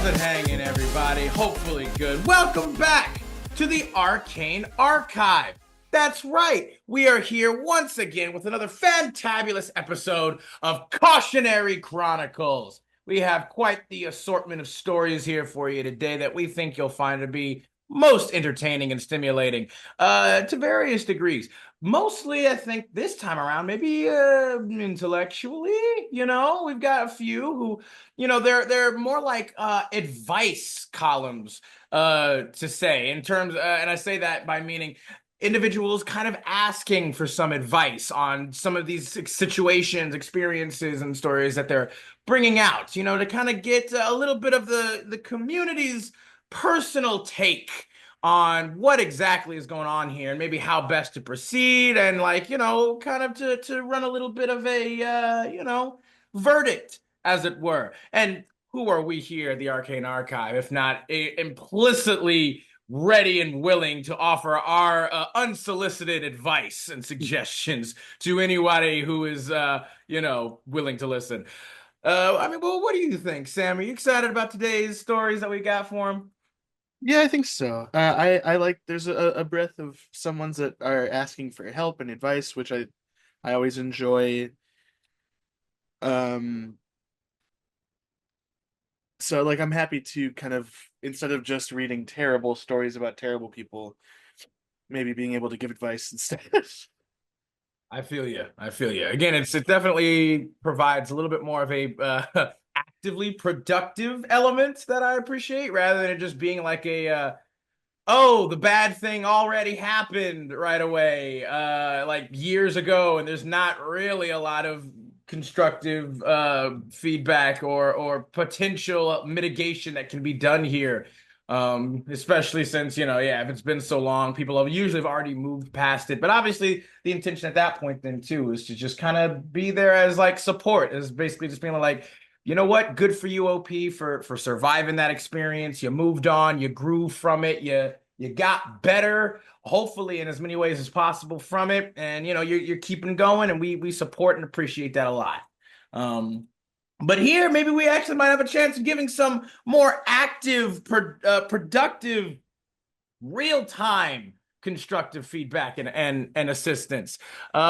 it hanging, everybody? Hopefully good. Welcome back to the Arcane Archive. That's right. We are here once again with another fantabulous episode of Cautionary Chronicles. We have quite the assortment of stories here for you today that we think you'll find to be most entertaining and stimulating to various degrees. Mostly, I think this time around, maybe intellectually, we've got a few who, they're more like advice columns to say in terms, and I say that by meaning individuals kind of asking for some advice on some of these situations, experiences, and stories that they're bringing out, to kind of get a little bit of the community's personal take on what exactly is going on here and maybe how best to proceed and kind of to run a little bit of a verdict, as it were. And who are we here at the Arcane Archive if not implicitly ready and willing to offer our unsolicited advice and suggestions to anybody who is willing to listen. Well, what do you think, Sam? Are you excited about today's stories that we got for him? Yeah, I think so. I like there's a breadth of someones that are asking for help and advice, which I always enjoy. Um, so like I'm happy to kind of instead of just reading terrible stories about terrible people, maybe being able to give advice instead. I feel you. I feel you. Again, it definitely provides a little bit more of a actively productive element that I appreciate, rather than it just being like a oh, the bad thing already happened right away, like years ago, and there's not really a lot of constructive feedback or potential mitigation that can be done here. Especially since, yeah, if it's been so long, people have usually already moved past it. But obviously, the intention at that point then too is to just kind of be there as like support, is basically just being like, you know what, good for you, OP, for surviving that experience. You moved on, you grew from it, you got better, hopefully in as many ways as possible from it, and you're keeping going, and we support and appreciate that a lot. But here, maybe we actually might have a chance of giving some more active, productive, real-time constructive feedback and assistance,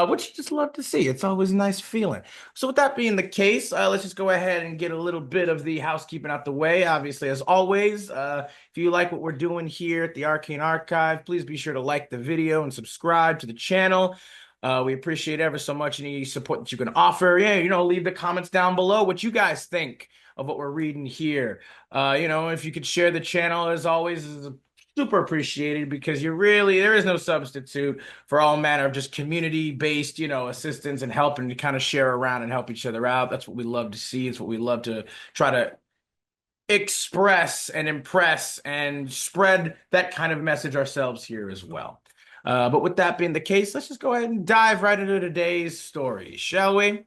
which you just love to see. It's always a nice feeling. So with that being the case, let's just go ahead and get a little bit of the housekeeping out the way. Obviously, as always, if you like what we're doing here at the Arcane Archive, please be sure to like the video and subscribe to the channel. We appreciate ever so much any support that you can offer. Yeah, leave the comments down below what you guys think of what we're reading here. If you could share the channel, as always, is super appreciated, because there is no substitute for all manner of just community-based, assistance and helping to kind of share around and help each other out. That's what we love to see. It's what we love to try to express and impress and spread that kind of message ourselves here as well. But with that being the case, let's just go ahead and dive right into today's story, shall we?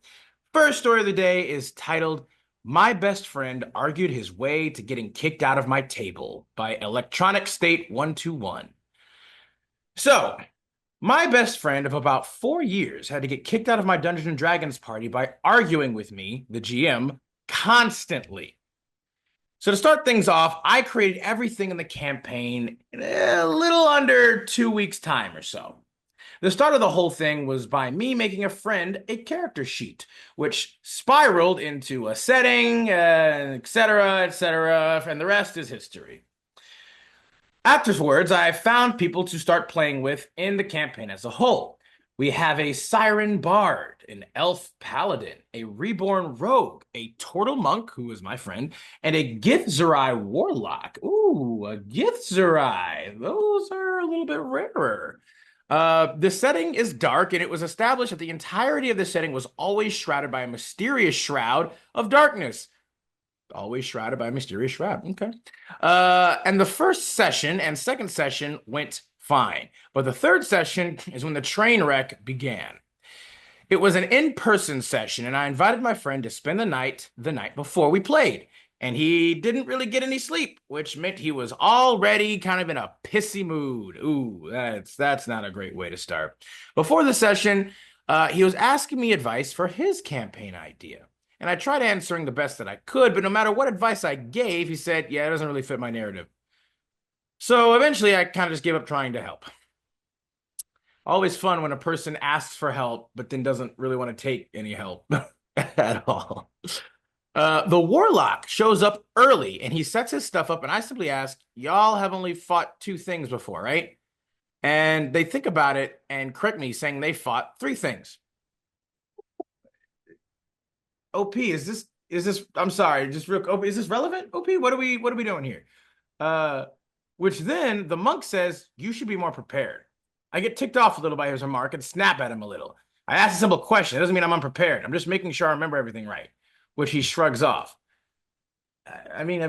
First story of the day is titled, "My Best Friend Argued His Way to Getting Kicked Out of My Table" by Electronic State 121. So, my best friend of about 4 years had to get kicked out of my Dungeons and Dragons party by arguing with me, the GM, constantly. So to start things off, I created everything in the campaign in a little under 2 weeks' time or so. The start of the whole thing was by me making a friend a character sheet, which spiraled into a setting, etc., and the rest is history. Afterwards, I found people to start playing with in the campaign as a whole. We have a Siren Bard, an Elf Paladin, a Reborn Rogue, a Turtle Monk, who is my friend, and a Githzerai Warlock. Ooh, a Githzerai. Those are a little bit rarer. The setting is dark, and it was established that the entirety of the setting was always shrouded by a mysterious shroud of darkness. Always shrouded by a mysterious shroud. Okay. And the first session and second session went fine, but the third session is when the train wreck began. It was an in-person session, and I invited my friend to spend the night before we played. And he didn't really get any sleep, which meant he was already kind of in a pissy mood. Ooh, that's not a great way to start. Before the session, he was asking me advice for his campaign idea. And I tried answering the best that I could, but no matter what advice I gave, he said, yeah, it doesn't really fit my narrative. So eventually I kind of just gave up trying to help. Always fun when a person asks for help, but then doesn't really want to take any help at all. The warlock shows up early and he sets his stuff up, and I simply ask, y'all have only fought two things before, right? And they think about it and correct me, saying they fought three things. OP, is this I'm sorry, just real OP, is this relevant? OP, what are we doing here? Uh which then the monk says, you should be more prepared. I get ticked off a little by his remark and snap at him a little. I ask a simple question. It doesn't mean I'm unprepared. I'm just making sure I remember everything right, which he shrugs off. I mean,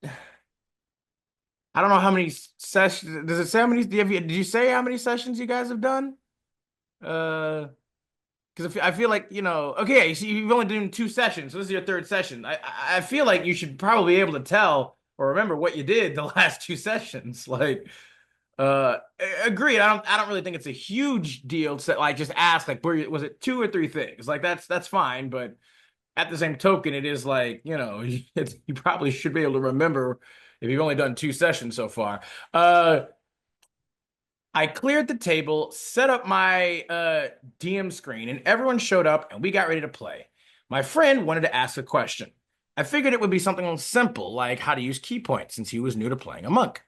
I don't know how many sessions. Does it say how many? Did you say how many sessions you guys have done? Uh, because I feel like, okay, so you've only done two sessions, so this is your third session. I feel like you should probably be able to tell or remember what you did the last two sessions. Like, agreed. I don't really think it's a huge deal to like just ask like, was it two or three things? Like that's fine, but at the same token, it is like, you probably should be able to remember if you've only done two sessions so far. I cleared the table, set up my DM screen, and everyone showed up and we got ready to play. My friend wanted to ask a question. I figured it would be something simple, like how to use key points, since he was new to playing a monk.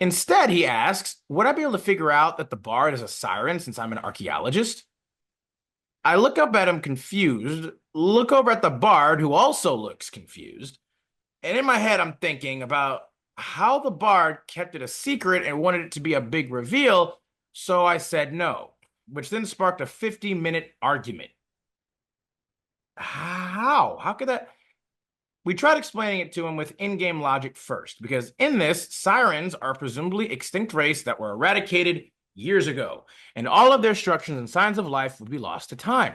Instead, he asks, would I be able to figure out that the bard is a siren since I'm an archaeologist? I look up at him confused, look over at the bard who also looks confused, and in my head, I'm thinking about how the bard kept it a secret and wanted it to be a big reveal, so I said no, which then sparked a 50-minute argument. How? How could that? We tried explaining it to him with in-game logic first, because in this, sirens are presumably extinct race that were eradicated years ago, and all of their instructions and signs of life would be lost to time.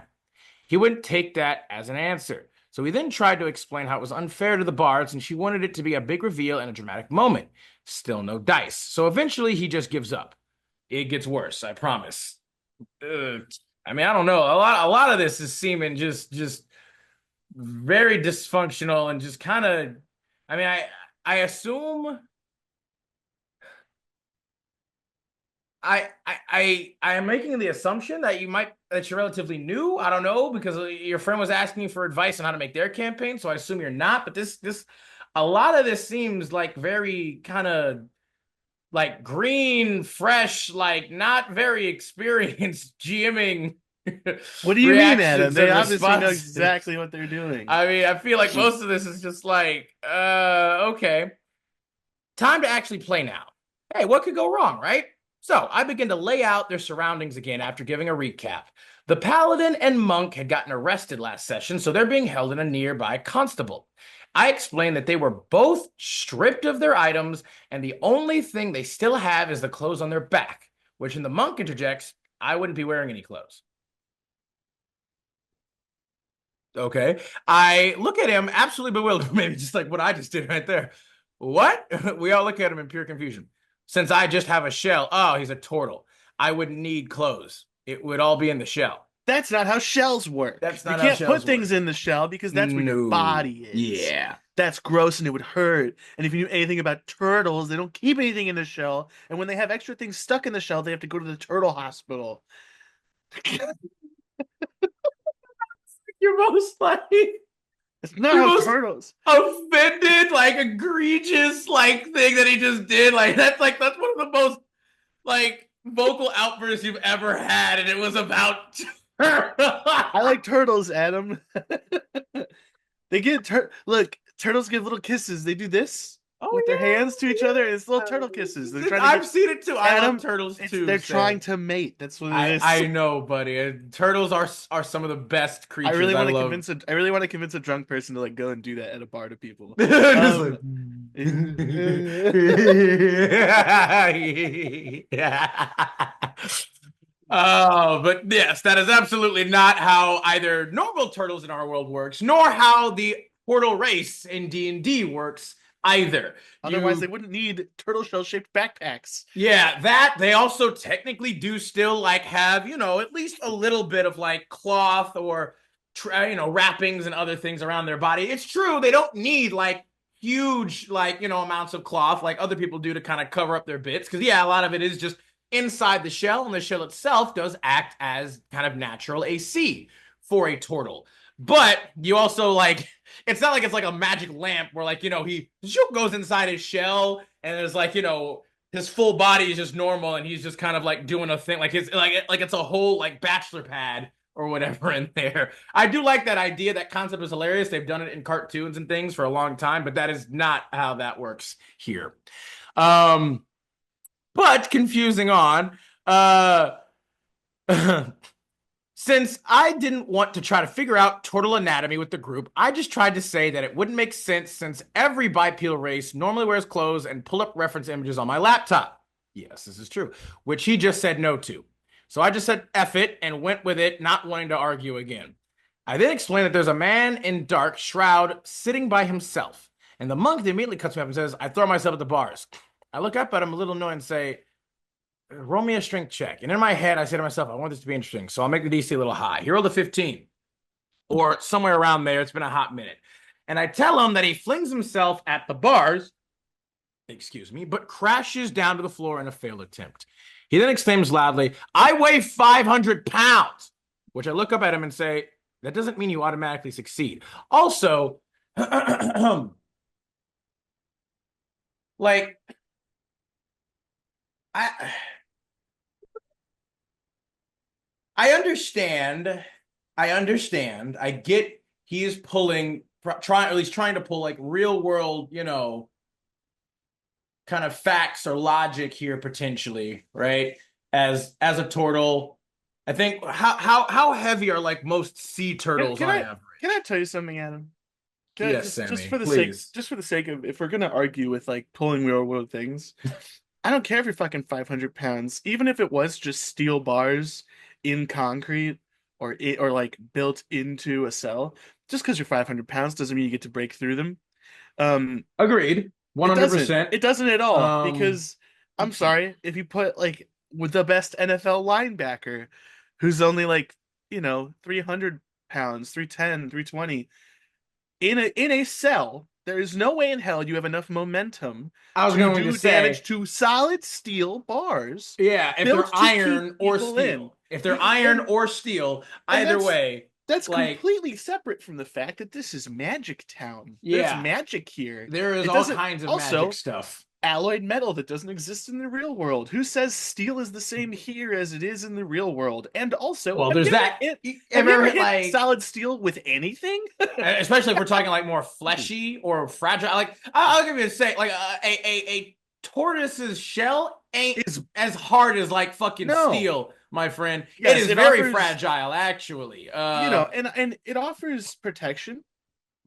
He wouldn't take that as an answer. So we then tried to explain how it was unfair to the bards and she wanted it to be a big reveal and a dramatic moment. Still no dice. So eventually he just gives up. It gets worse, I promise. I mean, I don't know. A lot of this is seeming just very dysfunctional and just kind of, I mean, I assume I am making the assumption that you're relatively new. I don't know, because your friend was asking you for advice on how to make their campaign, so I assume you're not. But this a lot of this seems like very kind of like green, fresh, like not very experienced GMing What do you mean, Adam? reactions They and obviously know responses. exactly what they're doing. I mean, I feel like most of this is just like, okay. Time to actually play now. Hey, what could go wrong, right? So I begin to lay out their surroundings again after giving a recap. The paladin and monk had gotten arrested last session, so they're being held in a nearby constable. I explained that they were both stripped of their items, and the only thing they still have is the clothes on their back, which in the monk interjects, I wouldn't be wearing any clothes. Okay. I look at him absolutely bewildered, maybe just like what I just did right there. What? We all look at him in pure confusion. Since I just have a shell, oh, he's a turtle. I wouldn't need clothes. It would all be in the shell. That's not how shells work. That's You not how can't put shells things work. in the shell because that's where your No. body is. Yeah. That's gross and it would hurt. And if you knew anything about turtles, they don't keep anything in the shell. And when they have extra things stuck in the shell, they have to go to the turtle hospital. You're most like It's not you're how most turtles. offended, like egregious, like thing that he just did. That's one of the most like vocal outbursts you've ever had, and it was about. I like turtles, Adam. They get look, turtles give little kisses. They do this Oh with their hands to each other, and it's little yeah, turtle kisses. They're trying to I've get seen it too. I love Adam. turtles too. They're trying Sam. to mate. That's what it I is. know, buddy. Turtles are some of the best I creatures. really I want to love. convince a I really want to convince a drunk person to like go and do that at a bar to people. Just like. Um Yeah. Oh, but yes, that is absolutely not how either normal turtles in our world works, nor how the portal race in D&D works either. Otherwise they You wouldn't need turtle shell shaped backpacks. Yeah, that they also technically do still like have, at least a little bit of like cloth or wrappings and other things around their body. It's true they don't need like huge like amounts of cloth like other people do to kind of cover up their bits, because yeah, a lot of it is just inside the shell, and the shell itself does act as kind of natural AC for a turtle. But you also like, it's not like it's like a magic lamp where like he goes inside his shell and there's like his full body is just normal and he's just kind of like doing a thing like his like it's a whole like bachelor pad or whatever in there. I do like that idea. That concept is hilarious. They've done it in cartoons and things for a long time, but that is not how that works here. But confusing on. Since I didn't want to try to figure out turtle anatomy with the group, I just tried to say that it wouldn't make sense since every bipedal race normally wears clothes and pull up reference images on my laptop. Yes, this is true, which he just said no to. So I just said F it and went with it, not wanting to argue again. I then explained that there's a man in dark shroud sitting by himself, and the monk immediately cuts me up and says, I throw myself at the bars. I look up at him a little annoyed and say, roll me a strength check. And in my head, I say to myself, I want this to be interesting. So I'll make the DC a little high. He rolled a 15 or somewhere around there. It's been a hot minute. And I tell him that he flings himself at the bars, excuse me, but crashes down to the floor in a failed attempt. He then exclaims loudly, I weigh 500 pounds, which I look up at him and say, that doesn't mean you automatically succeed. Also, like, I understand. I get he is pulling, trying, at least trying to pull like real world, kind of facts or logic here potentially, right? As a turtle, I think how heavy are like most sea turtles on average? Can I tell you something, Adam? Yes, Just Sammy, for the please. sake of, if we're gonna argue with like pulling real world things, I don't care if you're fucking 500 pounds, even if it was just steel bars in concrete or like built into a cell. Just because you're 500 pounds doesn't mean you get to break through them. Um, Agreed. it doesn't. 100%. It doesn't at all Um, because I'm sorry if you put like with the best NFL linebacker, who's only like 300 pounds, 310, 320 in a cell, there is no way in hell you have enough momentum I was to going to do damage say, to solid steel bars yeah, if they're built to keep iron or people in. steel, if they're iron And or steel, and either way, that's like, completely separate from the fact that this is Magic Town. There's yeah, magic here. there is It all doesn't kinds of magic also stuff. alloyed metal that doesn't exist in the real world. Who says steel is the same here as it is in the real world? And also, Well, there's that. have Have you you ever ever hit hit like, solid steel with anything? especially if we're talking like more fleshy or fragile? Like, I'll give you a say, like a tortoise's shell ain't Is as hard as like fucking no. steel, my friend. It Yes, is it very offers, fragile, actually. and it offers protection,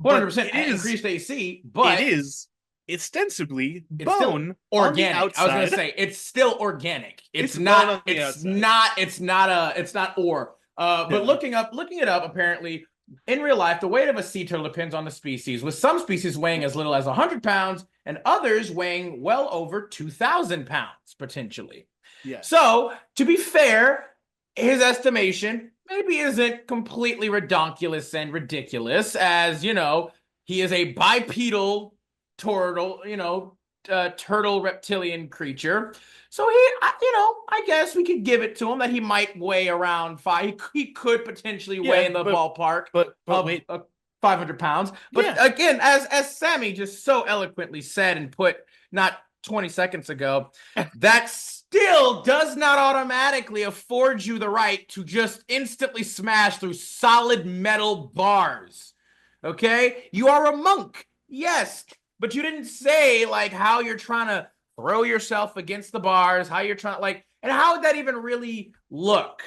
but 100% increased AC, it but is ostensibly it's still bone on the organic. I was gonna outside. say it's still organic. It's bone on the outside. It's not ore. But Yeah. looking it up, apparently in real life, the weight of a sea turtle depends on the species, with some species weighing as little as 100 pounds and others weighing well over 2,000 pounds potentially. Yes. So, to be fair, his estimation maybe isn't completely redonkulous and ridiculous, as he is a bipedal turtle, turtle reptilian creature. So I guess we could give it to him that he might weigh around five. He could potentially weigh Yeah, in the ballpark but of wait. 500 pounds. But Yeah. again, as Sammy just so eloquently said and put not 20 seconds ago, that still does not automatically afford you the right to just instantly smash through solid metal bars. Okay? You are a monk. Yes. But you didn't say like how you're trying to throw yourself against the bars, how you're trying like, and how would that even really look?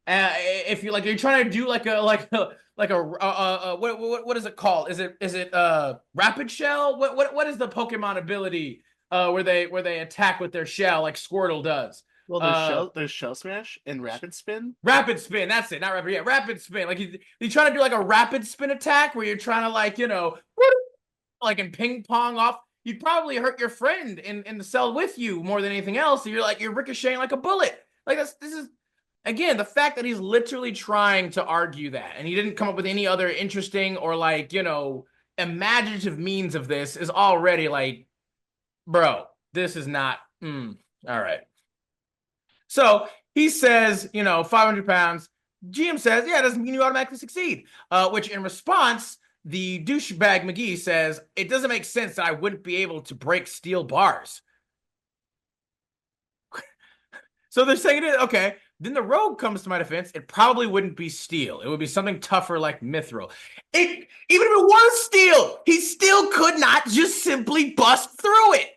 If you're trying to do what is it called? Is it rapid shell? What is the Pokemon ability where they attack with their shell like Squirtle does? Well, Uh there's shell smash and rapid spin. Rapid spin, that's it, not rapid, yeah, rapid spin. Like you trying to do like a rapid spin attack where you're trying to like, like in ping pong off, you'd probably hurt your friend in the cell with you more than anything else. So you're ricocheting like a bullet. Like this is again, the fact that he's literally trying to argue that and he didn't come up with any other interesting or like, imaginative means of this is already like, bro, this is not, all right. So he says, 500 pounds. GM says, yeah, it doesn't mean you automatically succeed. Which in response, the douchebag McGee says, it doesn't make sense that I wouldn't be able to break steel bars. So they're saying it, okay. Then the rogue comes to my defense. It probably wouldn't be steel. It would be something tougher like mithril. Even if it was steel, he still could not just simply bust through it.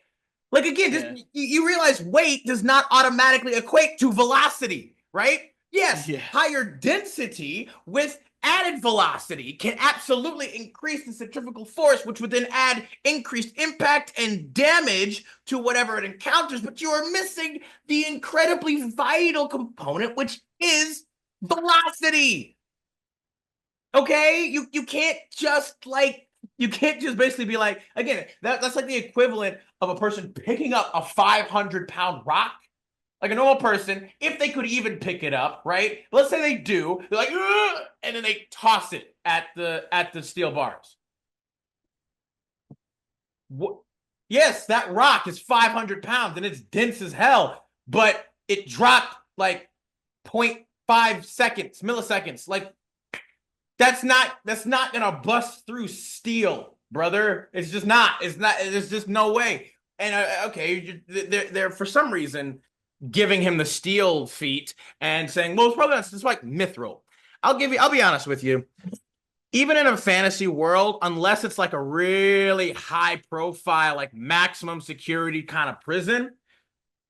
Like again, you realize weight does not automatically equate to velocity, right? Yes, higher density with added velocity can absolutely increase the centrifugal force, which would then add increased impact and damage to whatever it encounters, but you are missing the incredibly vital component, which is velocity. Okay? You can't just basically be like, again, that's like the equivalent of a person picking up a 500-pound rock. Like a normal person, if they could even pick it up, right? Let's say they do, they're like, ugh, and then they toss it at the steel bars. What? Yes, that rock is 500 pounds and it's dense as hell, but it dropped like 0.5 seconds, milliseconds. Like that's not gonna bust through steel, brother. It's just not. It's not. There's just no way. And okay, they're for some reason giving him the steel feat and saying, well, it's probably not. It's like mithril. I'll be honest with you. Even in a fantasy world, unless it's like a really high profile, like maximum security kind of prison,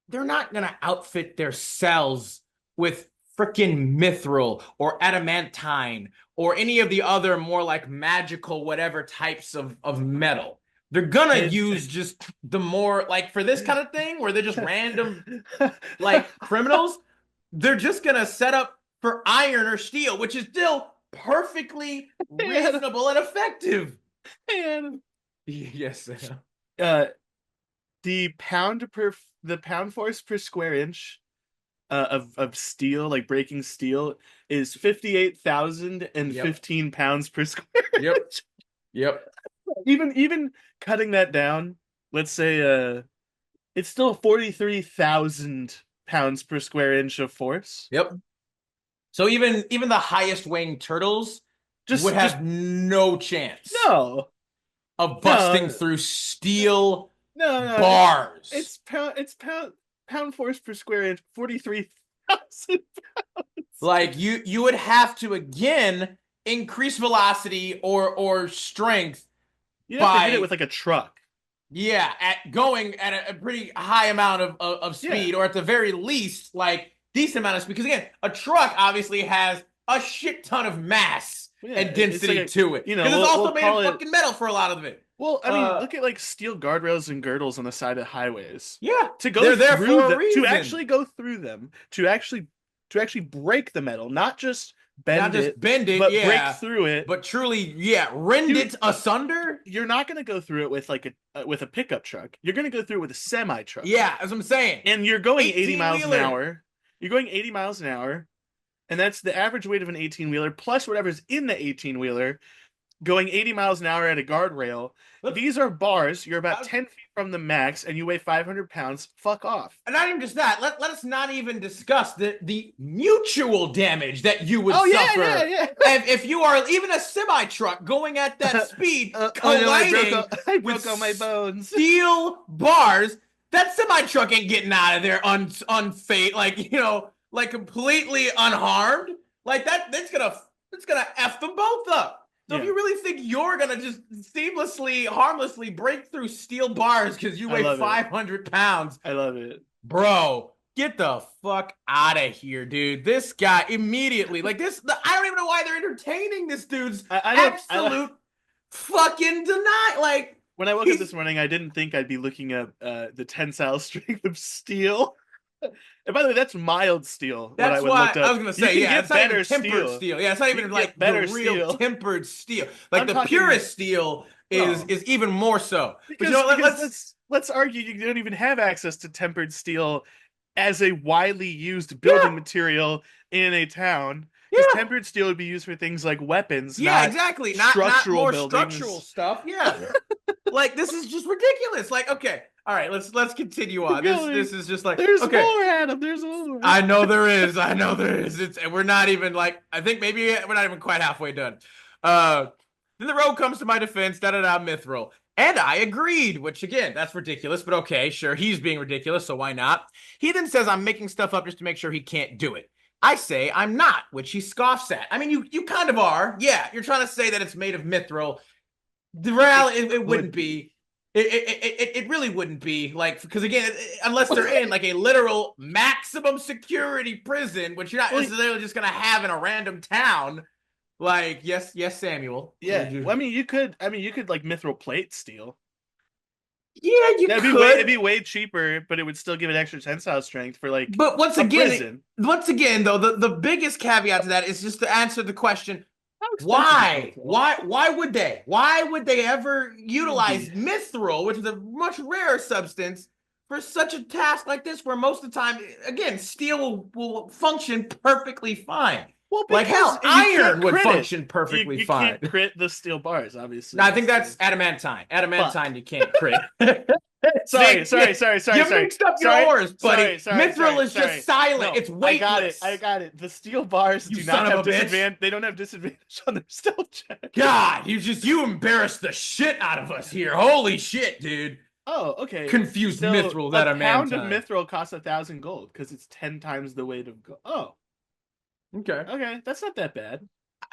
they're not gonna outfit their cells with freaking mithril or adamantine or any of the other more like magical whatever types of metal. They're gonna use just the more like for this kind of thing where they're just random like criminals, they're just gonna set up for iron or steel, which is still perfectly reasonable and effective. And yes. The pound force per square inch of steel, like breaking steel, is 58,015 pounds per square inch. Yep. Even cutting that down, let's say it's still 43,000 pounds per square inch of force. Yep. So even the highest weighing turtles would have no chance. No. Of busting through steel bars. It's pound force per square inch, 43,000 pounds. Like you would have to again increase velocity or strength. You have to hit it with like a truck. Yeah, going at a pretty high amount of speed, or at the very least, like decent amount of speed. Because again, a truck obviously has a shit ton of mass and density like to it. Because it's also made of fucking metal for a lot of it. Well, I mean, look at like steel guardrails and girdles on the side of highways. Yeah, to go through them, to actually go through them, to actually break the metal, not just bend it, but break through it, but truly, rend it asunder. You're not going to go through it with like with a pickup truck. You're going to go through it with a semi truck. Yeah, as I'm saying, and you're going 80 miles an hour. You're going 80 miles an hour, and that's the average weight of an 18-wheeler plus whatever's in the 18-wheeler. Going 80 miles an hour at a guardrail. These are bars. You're about 10 feet from the max, and you weigh 500 pounds. Fuck off. And not even just that. Let us not even discuss the mutual damage that you would suffer. Yeah. If you are even a semi-truck going at that speed, colliding I broke all my bones. Steel bars, that semi-truck ain't getting out of there unfazed, like completely unharmed. Like it's gonna F them both up. So if you really think you're going to just seamlessly, harmlessly break through steel bars because you weigh 500 pounds. I love it. Bro, get the fuck out of here, dude. This guy immediately, I don't even know why they're entertaining this dude's absolute fucking deny. Like, when I woke up this morning, I didn't think I'd be looking at the tensile strength of steel. And by the way, that's mild steel. That's why I was gonna say, it's not even tempered steel. Yeah, it's not even like the real tempered steel. Like the purest steel is even more so. Because let's argue you don't even have access to tempered steel as a widely used building Yeah, material in a town, because yeah. tempered steel would be used for things like weapons, Yeah, not exactly. Not structural more structural buildings. stuff. Yeah. Like this is just ridiculous. Like, okay, all right, let's continue Keep on. This going. is just like, There's okay, more, Adam. There's more. I know there is. I know there is. It's and we're not even like I think maybe we're not even quite halfway done. Uh then the rogue comes to my defense, da da da mithril. And I agreed, which again, that's ridiculous, but okay, sure, he's being ridiculous, so why not? He then says I'm making stuff up just to make sure he can't do it. I say I'm not, which he scoffs at. I mean, you kind of are. Yeah, you're trying to say that it's made of mithril. The It reality, it could wouldn't be. be. It really wouldn't be like because again, unless they're in like a literal maximum security prison, which you're not Well, necessarily just gonna have in a random town. Like, yes, Samuel. What yeah. would you? Well, I mean, you could. I mean, you could like mithril plate steel. Yeah, you That'd be way. It'd could. be way cheaper, but it would still give it extra tensile strength for like But a prison. once again, though, the biggest caveat to that is just to answer the question: How expensive is why? mithril? Why would they? Why would they ever utilize Easy. mithril, which is a much rarer substance, for such a task like this, where most of the time, again, steel will function perfectly fine. Well, Like because hell, you can't iron would crit it. function perfectly You fine. can't crit the steel bars, No, obviously. I think That's that's the adamantine. fuck. Adamantine, you can't crit. Sorry, See, sorry, sorry, sorry, you sorry, mixed up your sorry, ores, buddy. sorry, sorry, Mithril sorry, is just sorry. silent. No, It's I got it. weightless. I got it. The steel bars You do not son of have a bitch. disadvantage. They don't have disadvantage on their stealth check. God, you embarrassed the shit out of us here. Holy shit, dude. Oh, okay. Confused So mithril a that a man pound of time. mithril costs 1,000 gold because it's 10 times the weight of gold. Oh, Okay. okay. That's not that bad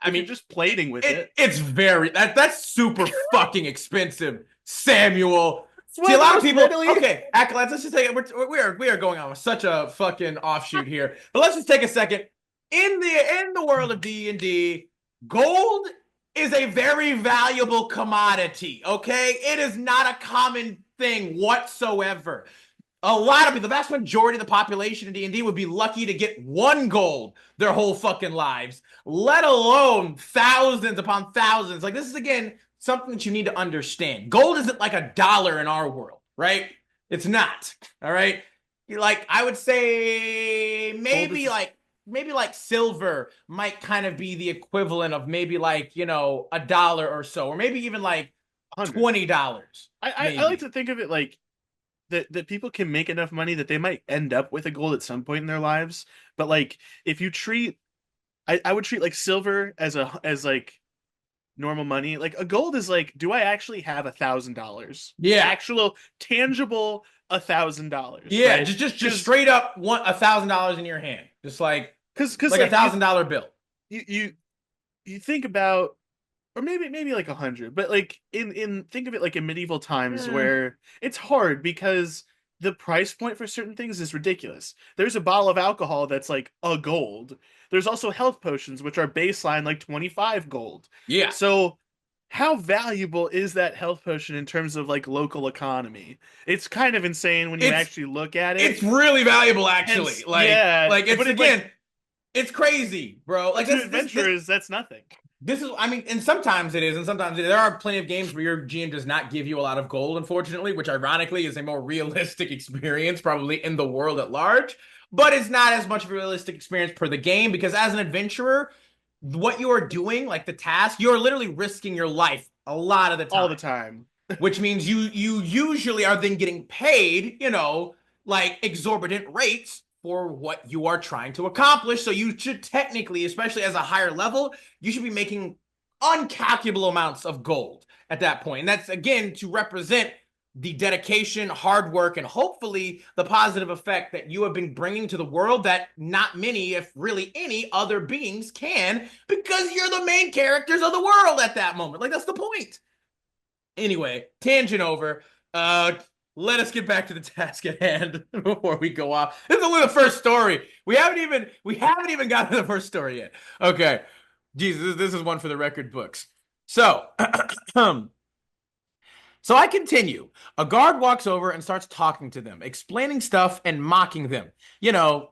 I if you're mean, just plating with it. it's very that's super fucking expensive, Samuel. It's See, a one of the lot of most people. readily. Okay, acolytes. Let's just take it. We are going on with such a fucking offshoot here, but let's just take a second. In the world of D&D, gold is a very valuable commodity. Okay, it is not a common thing whatsoever. A lot of people, the vast majority of the population in D&D would be lucky to get 1 gold their whole fucking lives, let alone thousands upon thousands. Like this is again something that you need to understand. Gold isn't like $1 in our world, right? It's not. All right. Like I would say Gold maybe like silver might kind of be the equivalent of maybe like, $1 or so, or maybe even like 100. $20, I like maybe. to think of it like that people can make enough money that they might end up with a gold at some point in their lives. But like if you treat I would treat like silver as like normal money. Like a gold is like, do I actually have $1,000? Yeah. Actual tangible $1,000, Yeah, right? just Because straight up want $1,000 in your hand, just like a like $1,000 bill. you you think about, or maybe like 100, but like in think of it like in medieval times Eh. where it's hard because the price point for certain things is ridiculous. There's a bottle of alcohol that's like a gold. There's also health potions which are baseline like 25 gold. Yeah, So how valuable is that health potion in terms of like local economy? It's kind of insane when you it's actually look at it. it's really valuable actually. Hence, Like yeah, like it's but it like, again, it's crazy, bro. but Like to this adventurers, that's nothing. this is I mean, and sometimes it is, and sometimes there are plenty of games where your GM does not give you a lot of gold, unfortunately, which ironically is a more realistic experience, probably in the world at large. But it's not as much of a realistic experience per the game because as an adventurer, what you are doing, like the task, you're literally risking your life a lot of the All the time, time. which means you usually are then getting paid, like exorbitant rates for what you are trying to accomplish. So you should technically, especially as a higher level, you should be making uncalculable amounts of gold at that point. And that's again to represent the dedication, hard work, and hopefully the positive effect that you have been bringing to the world that not many, if really any, other beings can, because you're the main characters of the world at that moment. Like, that's the point. Anyway, tangent over. Let us get back to the task at hand before we go off. This is only the first story. We haven't even gotten to the first story yet. Okay. Jesus, this is one for the record books. So, so I continue. A guard walks over and starts talking to them, explaining stuff and mocking them.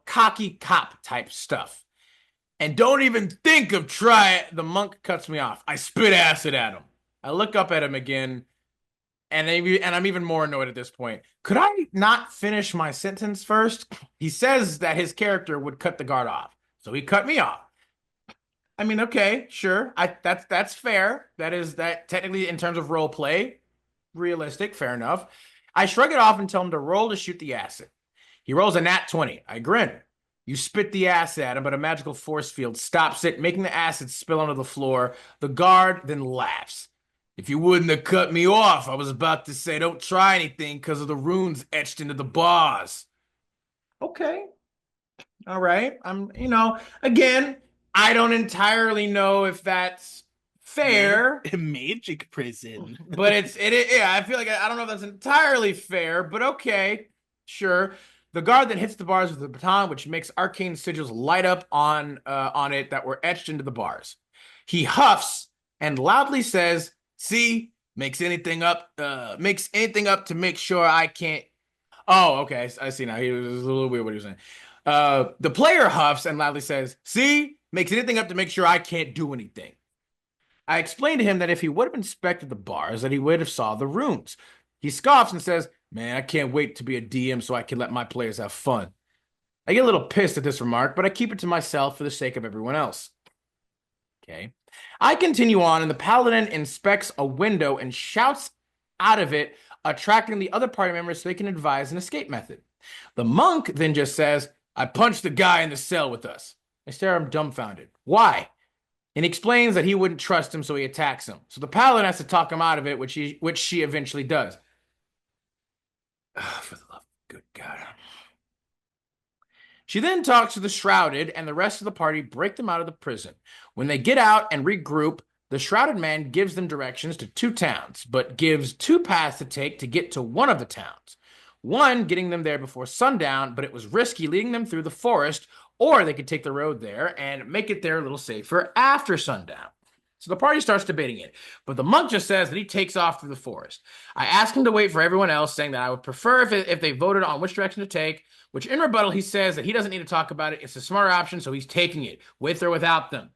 Cocky cop type stuff. And don't even think of try it. The monk cuts me off. I spit acid at him. I look up at him again and I'm even more annoyed at this point. Could I not finish my sentence first? He says that his character would cut the guard off, so he cut me off. I mean, okay, sure. That's fair. That technically in terms of role play, realistic, fair enough. I shrug it off and tell him to roll to shoot the acid. He rolls a nat 20. I grin. You spit the acid at him, but a magical force field stops it, making the acid spill onto the floor. The guard then laughs. If you wouldn't have cut me off, I was about to say don't try anything because of the runes etched into the bars. Okay, all right. Again, I don't entirely know if that's fair, Magic prison. but yeah, I feel like I don't know if that's entirely fair, but okay, sure. The guard then hits the bars with the baton, which makes arcane sigils light up on it that were etched into the bars. He huffs and loudly says, "See, makes anything up to make sure I can't." Oh, okay, I see now. He was a little weird what he was saying. The player huffs and loudly says, "See, makes anything up to make sure I can't do anything." I explained to him that if he would have inspected the bars, that he would have saw the runes. He scoffs and says, "Man, I can't wait to be a DM so I can let my players have fun." I get a little pissed at this remark, but I keep it to myself for the sake of everyone else. Okay. I continue on, and the paladin inspects a window and shouts out of it, attracting the other party members so they can advise an escape method. The monk then just says, "I punched the guy in the cell with us." I stare at him dumbfounded. Why? And he explains that he wouldn't trust him, so he attacks him. So the paladin has to talk him out of it, which she eventually does. For the love of good God. She then talks to the shrouded, and the rest of the party break them out of the prison. When they get out and regroup, the shrouded man gives them directions to two towns, but gives two paths to take to get to one of the towns. One getting them there before sundown, but it was risky leading them through the forest, or they could take the road there and make it there a little safer after sundown. So the party starts debating it, but the monk just says that he takes off through the forest. I ask him to wait for everyone else, saying that I would prefer if they voted on which direction to take, which in rebuttal he says that he doesn't need to talk about it. It's a smart option, so he's taking it, with or without them.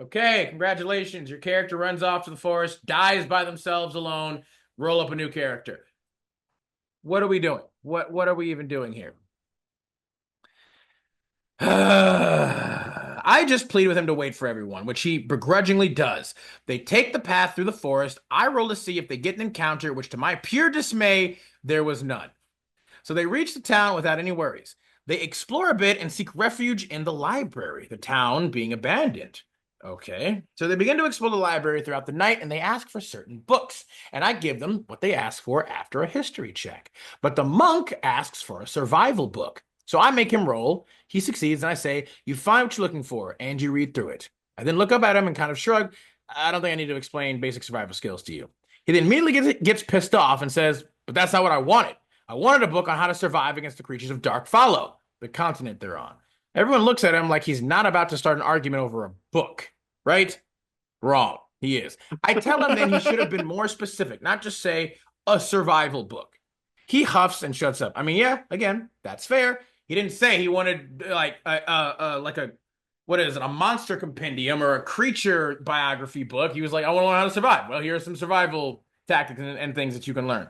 Okay, congratulations. Your character runs off to the forest, dies by themselves alone. Roll up a new character. What are we doing? What are we even doing here? I just plead with him to wait for everyone, which he begrudgingly does. They take the path through the forest. I roll to see if they get an encounter, which to my pure dismay, there was none. So they reach the town without any worries. They explore a bit and seek refuge in the library, the town being abandoned. Okay. So they begin to explore the library throughout the night and they ask for certain books. And I give them what they ask for after a history check. But the monk asks for a survival book. So I make him roll. He succeeds, and I say, "You find what you're looking for, and you read through it." I then look up at him and kind of shrug. "I don't think I need to explain basic survival skills to you." He then immediately gets pissed off and says, "But that's not what I wanted. I wanted a book on how to survive against the creatures of Dark Follow, the continent they're on." Everyone looks at him like he's not about to start an argument over a book, right? Wrong. He is. I tell him then he should have been more specific, not just say a survival book. He huffs and shuts up. I mean, yeah, again, that's fair. He didn't say he wanted like a what is it, a monster compendium or a creature biography book. He was like, "I want to learn how to survive." Well, here are some survival tactics and things that you can learn.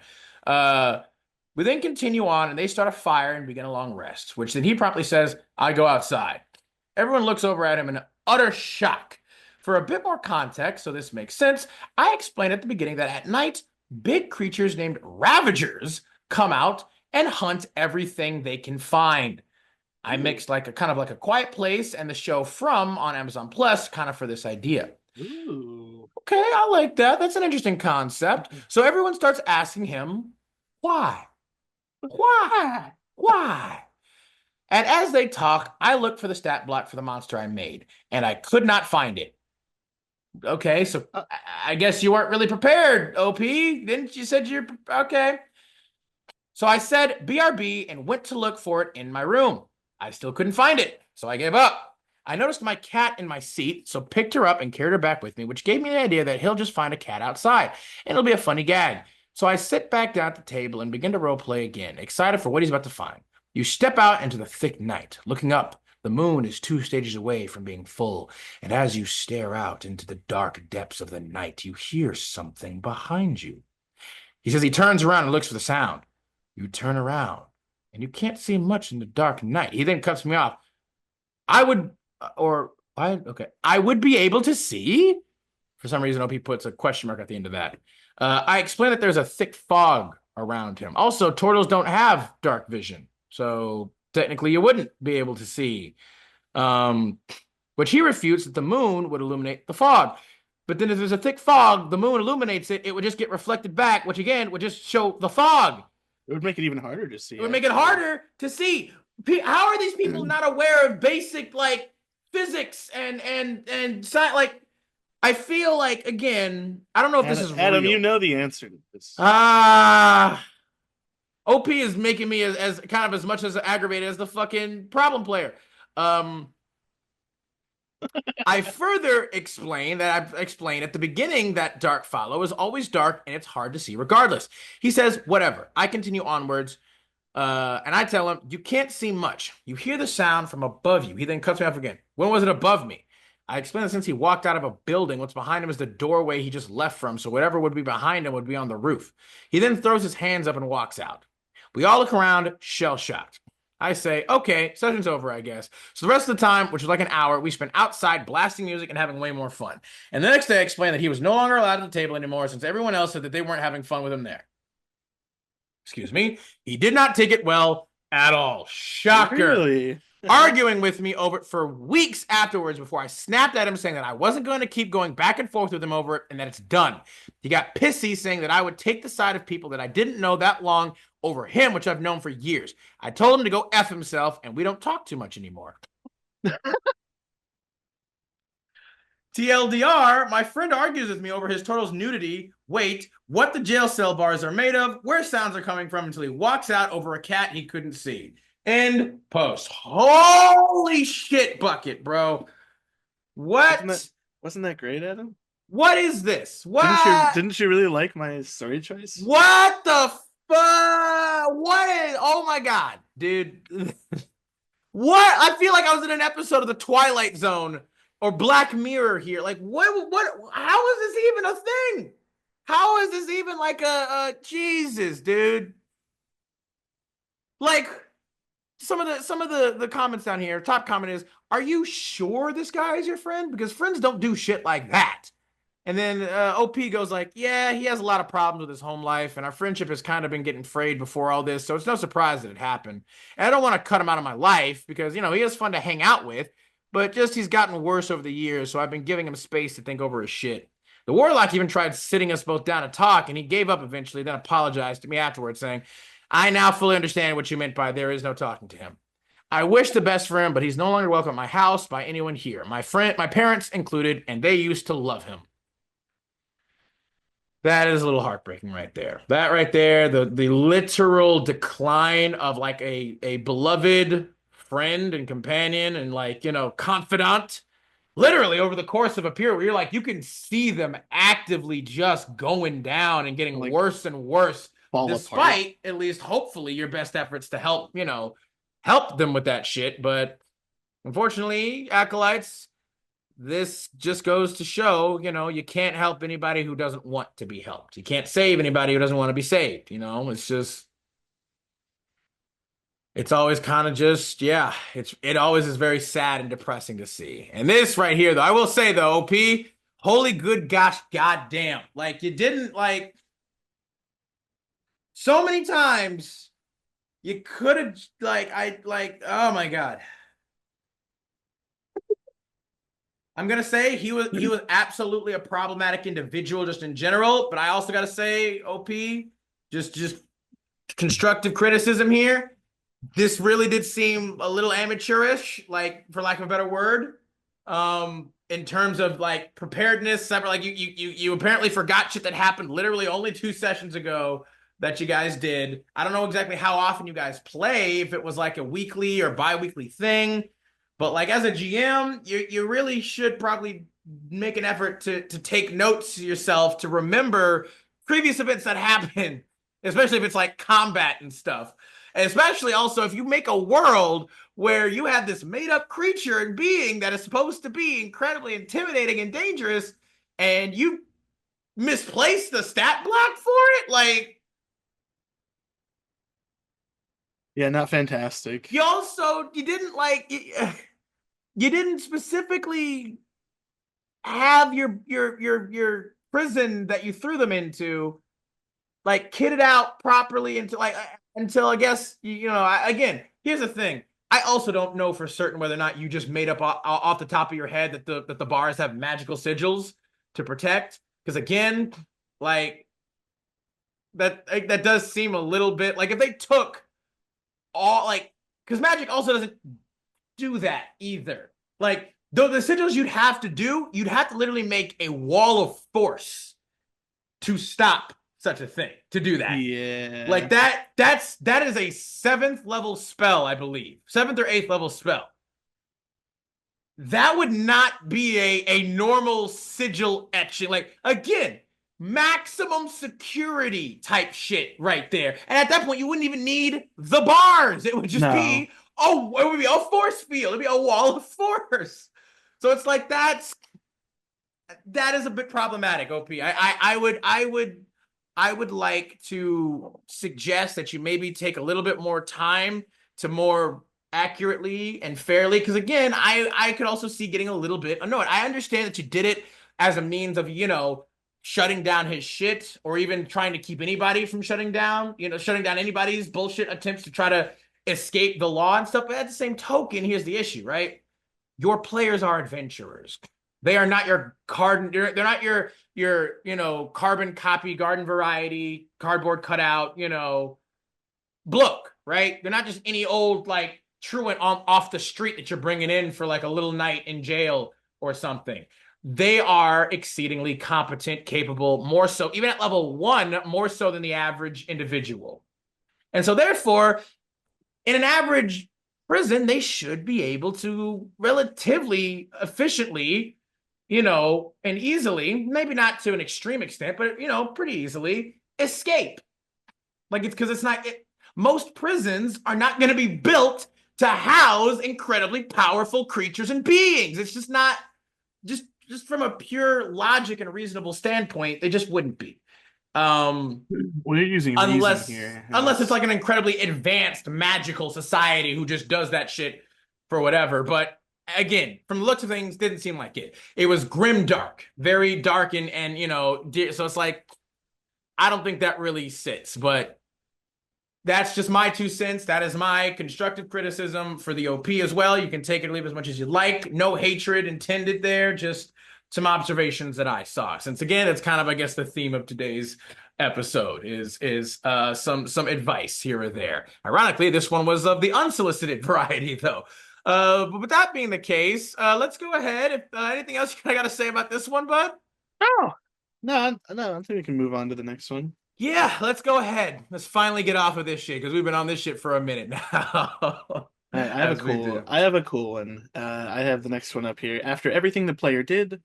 We then continue on and they start a fire and begin a long rest, which then he promptly says, "I go outside." Everyone looks over at him in utter shock. For a bit more context, so this makes sense, I explained at the beginning that at night, big creatures named Ravagers come out and hunt everything they can find. I mixed like a kind of like a Quiet Place and the show From on Amazon Plus kind of for this idea. Ooh. Okay, I like that. That's an interesting concept. So everyone starts asking him, why? Why? Why? And as they talk, I look for the stat block for the monster I made, and I could not find it. Okay, so I guess you weren't really prepared, OP. Didn't you said you're okay? So I said BRB and went to look for it in my room. I still couldn't find it, so I gave up. I noticed my cat in my seat, so picked her up and carried her back with me, which gave me the idea that he'll just find a cat outside, and it'll be a funny gag. So I sit back down at the table and begin to roleplay again, excited for what he's about to find. You step out into the thick night, looking up. The moon is 2 stages away from being full, and as you stare out into the dark depths of the night, you hear something behind you. He says he turns around and looks for the sound. You turn around, and you can't see much in the dark night. He then cuts me off. I would, okay. I would be able to see. For some reason, OP puts a question mark at the end of that. I explained that there's a thick fog around him. Also, turtles don't have dark vision, so technically you wouldn't be able to see. Um, which he refutes that the moon would illuminate the fog. But then if there's a thick fog, the moon illuminates it, it would just get reflected back, which again would just show the fog. It would make it even harder to see. It would make it harder to see. How are these people not aware of basic like physics and science? Like, I feel like again, I don't know if this is Adam, real. you know the answer to this. OP is making me as kind of as much as aggravated as the fucking problem player. I further explain that I've explained at the beginning that Dark Follow is always dark and it's hard to see regardless. He says, whatever. I continue onwards, and I tell him, you can't see much. You hear the sound from above you. He then cuts me off again. When was it above me? I explain that since he walked out of a building, what's behind him is the doorway he just left from, so whatever would be behind him would be on the roof. He then throws his hands up and walks out. We all look around, shell-shocked. I say, okay, session's over, I guess. So the rest of the time, which was like an hour, we spent outside blasting music and having way more fun. And the next day I explained that he was no longer allowed at the table anymore since everyone else said that they weren't having fun with him there. Excuse me. He did not take it well at all. Shocker. Really? Arguing with me over it for weeks afterwards before I snapped at him saying that I wasn't going to keep going back and forth with him over it and that it's done. He got pissy saying that I would take the side of people that I didn't know that long over him, which I've known for years. I told him to go F himself and we don't talk too much anymore. TLDR, my friend argues with me over his turtle's nudity, weight, what the jail cell bars are made of, where sounds are coming from until he walks out over a cat he couldn't see. End post. Holy shit bucket, bro. What? Wasn't that great, Adam? What is this? What? Didn't you really like my story choice? What the fuck? What is? Oh my god, dude. What? I feel like I was in an episode of The Twilight Zone or Black Mirror here. Like, what? How is this even a thing? How is this even like a Jesus, dude? Like, some of the comments down here, top comment is, are you sure this guy is your friend? Because friends don't do shit like that. And then OP goes like, yeah, he has a lot of problems with his home life, and our friendship has kind of been getting frayed before all this, so it's no surprise that it happened. And I don't want to cut him out of my life because, you know, he is fun to hang out with, but just he's gotten worse over the years, so I've been giving him space to think over his shit. The Warlock even tried sitting us both down to talk, and he gave up eventually, then apologized to me afterwards, saying, I now fully understand what you meant by there is no talking to him. I wish the best for him, but he's no longer welcome at my house by anyone here, my parents included, and they used to love him. That is a little heartbreaking right there. That right there, the literal decline of like a beloved friend and companion and like, you know, confidant, literally over the course of a period where you're like, you can see them actively just going down and getting like, worse and worse, despite apart. At least hopefully your best efforts to help, you know, help them with that shit. But unfortunately, acolytes, this just goes to show, you know, you can't help anybody who doesn't want to be helped. You can't save anybody who doesn't want to be saved. You know, it's just, it's always kind of just, yeah, it always is very sad and depressing to see. And this right here, though, I will say, though, OP, holy good gosh, goddamn. Like, you didn't, like, so many times, you could have, oh my God. I'm gonna say he was absolutely a problematic individual just in general, but I also gotta say, OP, just constructive criticism here. This really did seem a little amateurish, like for lack of a better word, in terms of like preparedness. Like you apparently forgot shit that happened literally only 2 sessions ago that you guys did. I don't know exactly how often you guys play, if it was like a weekly or bi-weekly thing. But like as a GM, you really should probably make an effort to take notes yourself to remember previous events that happen, especially if it's like combat and stuff. And especially also if you make a world where you have this made-up creature and being that is supposed to be incredibly intimidating and dangerous, and you misplaced the stat block for it. Like, Yeah, not fantastic. you didn't like you didn't specifically have your prison that you threw them into like kitted out properly until I guess again, here's the thing. I also don't know for certain whether or not you just made up off the top of your head that the bars have magical sigils to protect. Because again, like that does seem a little bit like if they took all like because magic also doesn't do that either. Like though the sigils you'd have to literally make a wall of force to stop such a thing to do that. Like Yeah. that is a seventh level spell, I believe. Seventh or eighth level spell. That would not be a normal sigil etching. Like again, maximum security type shit right there. And at that point, you wouldn't even need the bars. It would just No. be it would be a force field. It'd be a wall of force. So it's like that is a bit problematic. OP. I would like to suggest that you maybe take a little bit more time to more accurately and fairly. Because again, I could also see getting a little bit annoyed. I understand that you did it as a means of shutting down his shit or even trying to keep anybody from shutting down anybody's bullshit attempts to try to escape the law and stuff. But at the same token, here's the issue, right? Your players are adventurers. They are not your card. They're not your carbon copy garden variety cardboard cutout bloke, right? They're not just any old like truant off the street that you're bringing in for like a little night in jail or something. They are exceedingly competent, capable, more so even at level 1, more so than the average individual. And so therefore, in an average prison, they should be able to relatively efficiently, and easily, maybe not to an extreme extent, but pretty easily escape. Like it's because it's not most prisons are not going to be built to house incredibly powerful creatures and beings. It's just not just from a pure logic and reasonable standpoint, they just wouldn't be. Um, We're using reason here, unless it's as like an incredibly advanced magical society who just does that shit for whatever. But again, from the looks of things, didn't seem like it. It was grim dark, very dark and so it's like I don't think that really sits. But that's just my 2 cents. That is my constructive criticism for the OP as well. You can take it or leave as much as you like. No hatred intended there. Just some observations that I saw. Since again, it's kind of I guess the theme of today's episode is some advice here or there. Ironically, this one was of the unsolicited variety though. But with that being the case, let's go ahead. If anything else you got to say about this one, bud? oh no, I think we can move on to the next one. Yeah, let's go ahead. Let's finally get off of this shit because we've been on this shit for a minute now. As we do. I have a cool one. I have the next one up here. After everything the player did,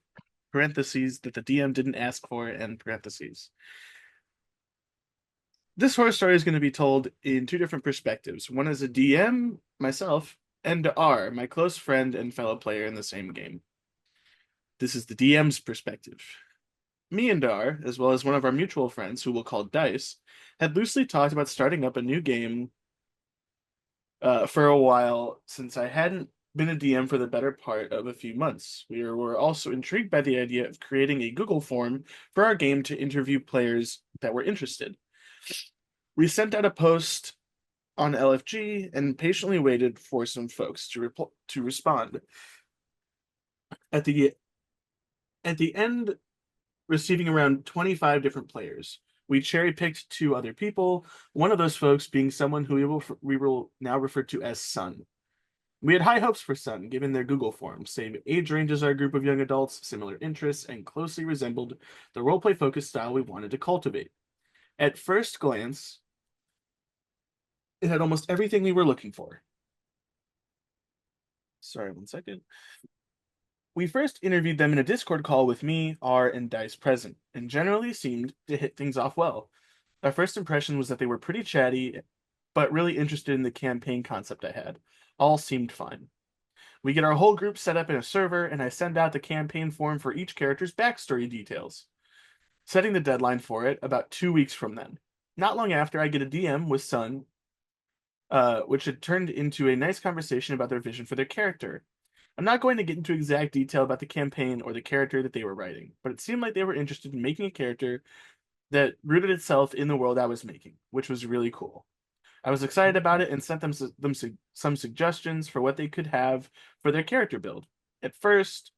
parentheses that the DM didn't ask for, and parentheses. This horror story is going to be told in two different perspectives. One as a DM, myself, and R, my close friend and fellow player in the same game. This is the DM's perspective. Me and R, as well as one of our mutual friends, who we'll call Dice, had loosely talked about starting up a new game for a while since I hadn't been a DM for the better part of a few months. We were also intrigued by the idea of creating a Google form for our game to interview players that were interested. We sent out a post on LFG and patiently waited for some folks to respond. At the end, receiving around 25 different players. We cherry-picked 2 other people, one of those folks being someone who we will now refer to as Sun. We had high hopes for Sun, given their Google form, same age range as our group of young adults, similar interests, and closely resembled the roleplay-focused style we wanted to cultivate. At first glance, it had almost everything we were looking for. Sorry, 1 second. We first interviewed them in a Discord call with me, R, and Dice present, and generally seemed to hit things off well. Our first impression was that they were pretty chatty, but really interested in the campaign concept I had. All seemed fine. We get our whole group set up in a server, and I send out the campaign form for each character's backstory details. setting the deadline for it about 2 weeks from then. Not long after, I get a DM with Sun, which had turned into a nice conversation about their vision for their character. I'm not going to get into exact detail about the campaign or the character that they were writing, but it seemed like they were interested in making a character that rooted itself in the world I was making, which was really cool. I was excited about it and sent them some suggestions for what they could have for their character build. At first,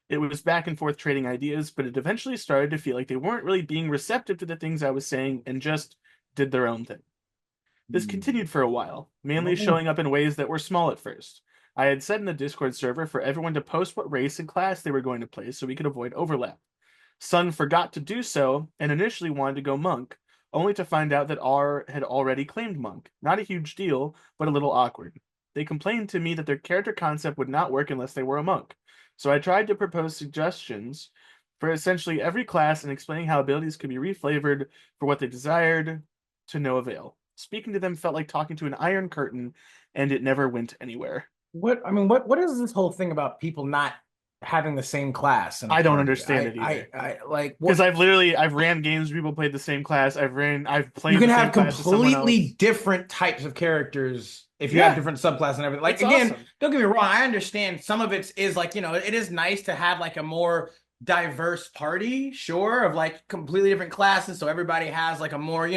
it was back and forth trading ideas, but it eventually started to feel like they weren't really being receptive to the things I was saying and just did their own thing. This continued for a while, mainly Oh. showing up in ways that were small at first. I had said in the Discord server for everyone to post what race and class they were going to play so we could avoid overlap. Sun forgot to do so and initially wanted to go monk, only to find out that R had already claimed monk. Not a huge deal, but a little awkward. They complained to me that their character concept would not work unless they were a monk. So I tried to propose suggestions for essentially every class and explaining how abilities could be reflavored for what they desired, to no avail. Speaking to them felt like talking to an iron curtain, and it never went anywhere. What is this whole thing about people not having the same class in a I don't party? understand it either. I like Because what I've ran games where people played the same class. I've you played can the same have class as someone completely else. different types of characters if you have Yeah, different subclasses and everything. Like it's again, awesome. don't get me wrong, I understand some of it is like, it is nice to have like a more diverse party, sure, of like completely different classes. So everybody has like a more,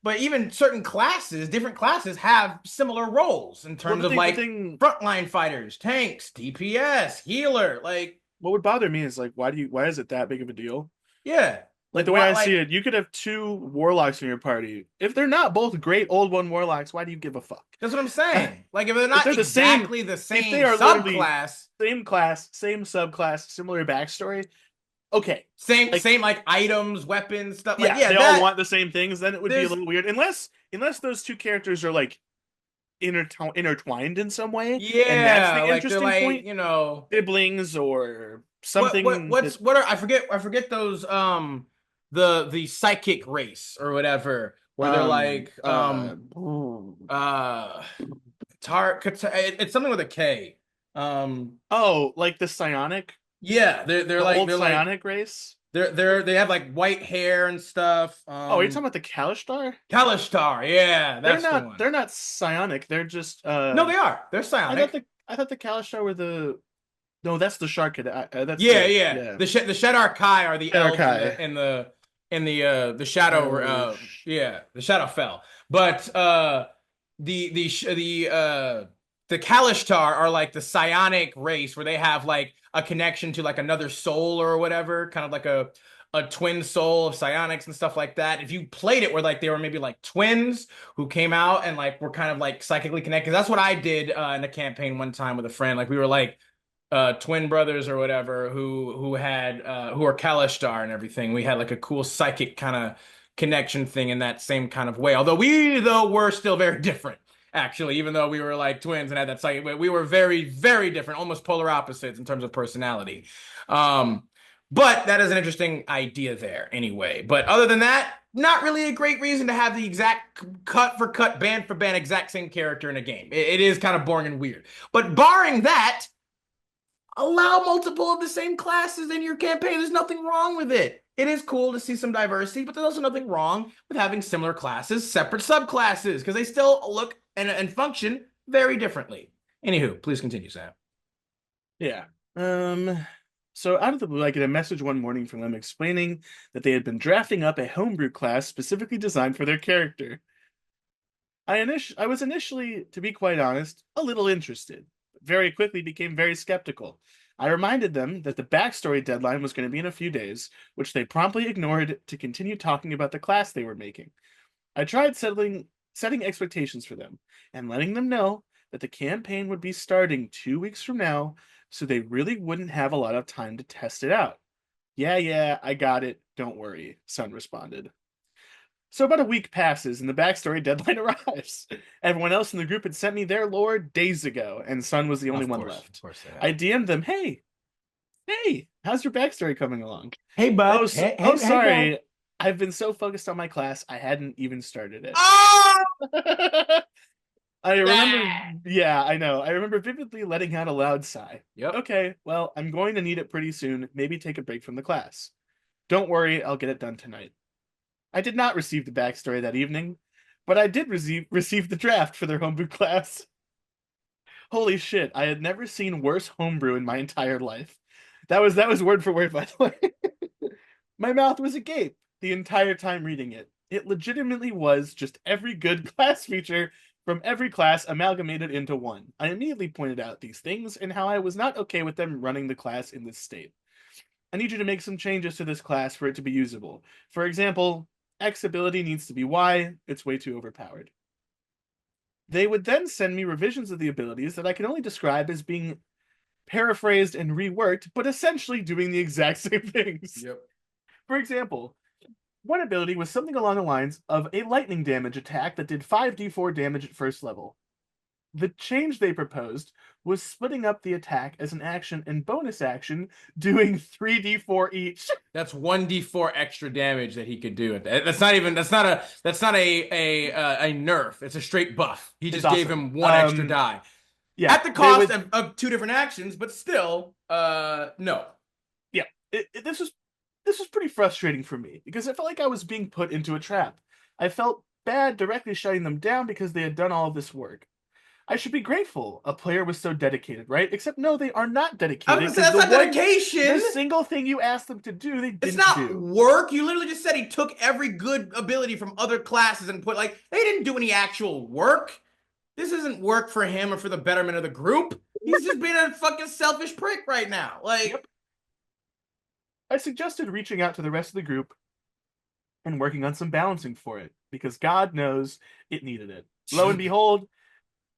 but even certain classes, different classes have similar roles in Well, terms of the like thing, frontline fighters, tanks, DPS, healer, like, what would bother me is like, why is it that big of a deal? yeah. Like Like the way what I see like it, you could have two warlocks in your party. If they're not both great old one warlocks, why do you give a fuck? that's what I'm saying. Like if they're If not they're the same, exactly the if they same are literally subclass. same class, same subclass, similar backstory, okay. Like, Same like items, weapons, stuff. Like, yeah, yeah, they all that want the same things, then it would be a there's little weird. Unless those two characters are like intertwined in some way, and that's yeah, the like they're interesting like, point. Siblings or something that what are I forget those the psychic race or whatever where they're um like uh uh it's something with a K. Um oh, like the psionic, yeah, the old psionic race. they have like white hair and stuff. Oh, are you talking about the Kalishtar? Kalishtar, yeah, They're that's the not one. they're not psionic. They're just No, they are. They're psionic. I thought the Kalishtar were the no, that's the shark. That's Yeah, the yeah. yeah. The Shadar Kai are the elves in Kai. the shadow Oh, yeah, the shadow fell. But the sh- the Kalishtar are like the psionic race where they have like a connection to like another soul or whatever, kind of like a twin soul of psionics and stuff like that. If you played it where like they were maybe like twins who came out and like were kind of like psychically connected. That's what I did in a campaign one time with a friend. Like we were like twin brothers or whatever who had who are Kalishtar and everything. We had like a cool psychic kind of connection thing in that same kind of way. Although were still very different, actually, even though we were like twins and had that psychic, but we were very, very different, almost polar opposites in terms of personality. Um, but that is an interesting idea there anyway. But other than that, not really a great reason to have the exact cut for cut, band for band, exact same character in a game. It is kind of boring and weird. But barring that, allow multiple of the same classes in your campaign. There's nothing wrong with it. It is cool to see some diversity, but there's also nothing wrong with having similar classes, separate subclasses, because they still look and function very differently. Anywho, please continue, Sam. yeah. So out of the blue, I get a message one morning from them explaining that they had been drafting up a homebrew class specifically designed for their character. I was initially, to be quite honest, a little interested, but very quickly became very skeptical. I reminded them that the backstory deadline was going to be in a few days, which they promptly ignored to continue talking about the class they were making. I tried setting expectations for them and letting them know that the campaign would be starting 2 weeks from now, so they really wouldn't have a lot of time to test it out. Yeah, yeah, I got it. Don't worry, Sun responded. So about a week passes and the backstory deadline arrives. Everyone else in the group had sent me their lore days ago, and Sun was the only one Of left. course they I have. DM'd them, hey, how's your backstory coming along? Hey, Oh, bud. oh, Hey, guy. sorry. I've been so focused on my class, I hadn't even started it. Oh! I remember, Ah! yeah, I know. I remember vividly letting out a loud sigh. Yep. Okay, well, I'm going to need it pretty soon. Maybe take a break from the class. Don't worry, I'll get it done tonight. I did not receive the backstory that evening, but I did receive the draft for their homebrew class. Holy shit, I had never seen worse homebrew in my entire life. That was word for word, by the way. My mouth was agape the entire time reading it. It legitimately was just every good class feature from every class amalgamated into one. I immediately pointed out these things and how I was not okay with them running the class in this state. I need you to make some changes to this class for it to be usable. For example, X ability needs to be Y, it's way too overpowered. They would then send me revisions of the abilities that I can only describe as being paraphrased and reworked, but essentially doing the exact same things. Yep. For example, one ability was something along the lines of a lightning damage attack that did 5d4 damage at first level. The change they proposed was splitting up the attack as an action and bonus action, doing 3d4 each. That's 1d4 extra damage that he could do. That's not even a nerf. It's a straight buff. He It's just gave awesome. him one extra die. Yeah, At the cost of two different actions, but still, no. Yeah, this was pretty frustrating for me because I felt like I was being put into a trap. I felt bad directly shutting them down because they had done all of this work. I should be grateful a player was so dedicated, right? Except no, they are not dedicated That's because not dedication. the single thing you asked them to do, they didn't It's not do. work. You literally just said he took every good ability from other classes and put like they didn't do any actual work. This isn't work for him or for the betterment of the group. He's just being a fucking selfish prick right now. Like, Yep. I suggested reaching out to the rest of the group and working on some balancing for it because God knows it needed it. Lo and behold,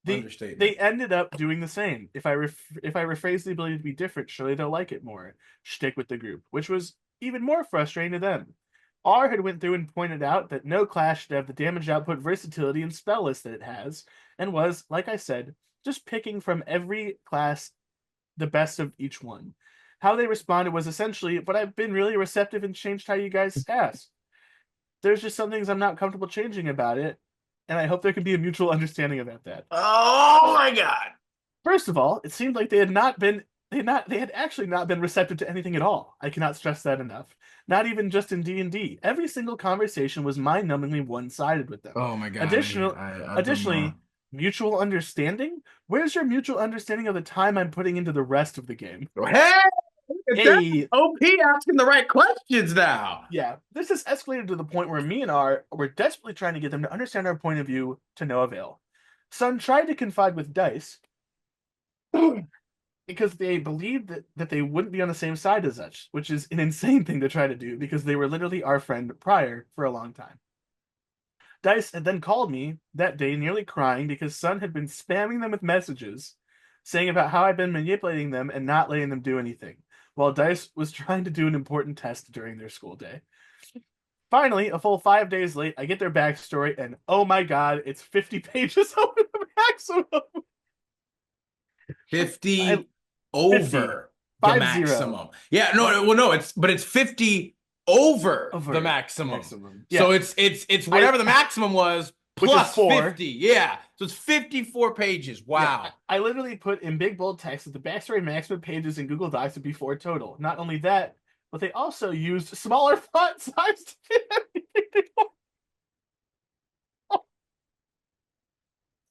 they ended up doing the same. If I rephrase the ability to be different, surely they'll like it more. Stick with the group, which was even more frustrating to them. R had went through and pointed out that no class should have the damage output versatility and spell list that it has, and was, like I said, just picking from every class the best of each one. How they responded was essentially, but I've been really receptive and changed how you guys ask. There's just some things I'm not comfortable changing about it, and I hope there can be a mutual understanding about that. oh my god. First of all, it seemed like they had actually not been receptive to anything at all. I cannot stress that enough. Not even just in D&D. Every single conversation was mind-numbingly one-sided with them. Oh my god. Additionally, mutual understanding? Where's your mutual understanding of the time I'm putting into the rest of the game? Hey, Hey, OP asking the right questions now. yeah, this has escalated to the point where me and R were desperately trying to get them to understand our point of view to no avail. Sun tried to confide with Dice because they believed that they wouldn't be on the same side as us, which is an insane thing to try to do because they were literally our friend prior for a long time. Dice had then called me that day nearly crying because Sun had been spamming them with messages saying about how I'd been manipulating them and not letting them do anything, while Dice was trying to do an important test during their school day. Finally, a full 5 days late, I get their backstory, and oh my god, it's 50 pages over the maximum. 50 over 50. the maximum. Yeah, no, it's 50 over the maximum. Yeah. So it's whatever the maximum was plus 50. Yeah. So it's 54 pages. Wow. Yeah, I literally put in big bold text that the backstory maximum pages in Google Docs would be 4 total. Not only that, but they also used smaller font size to fit everything.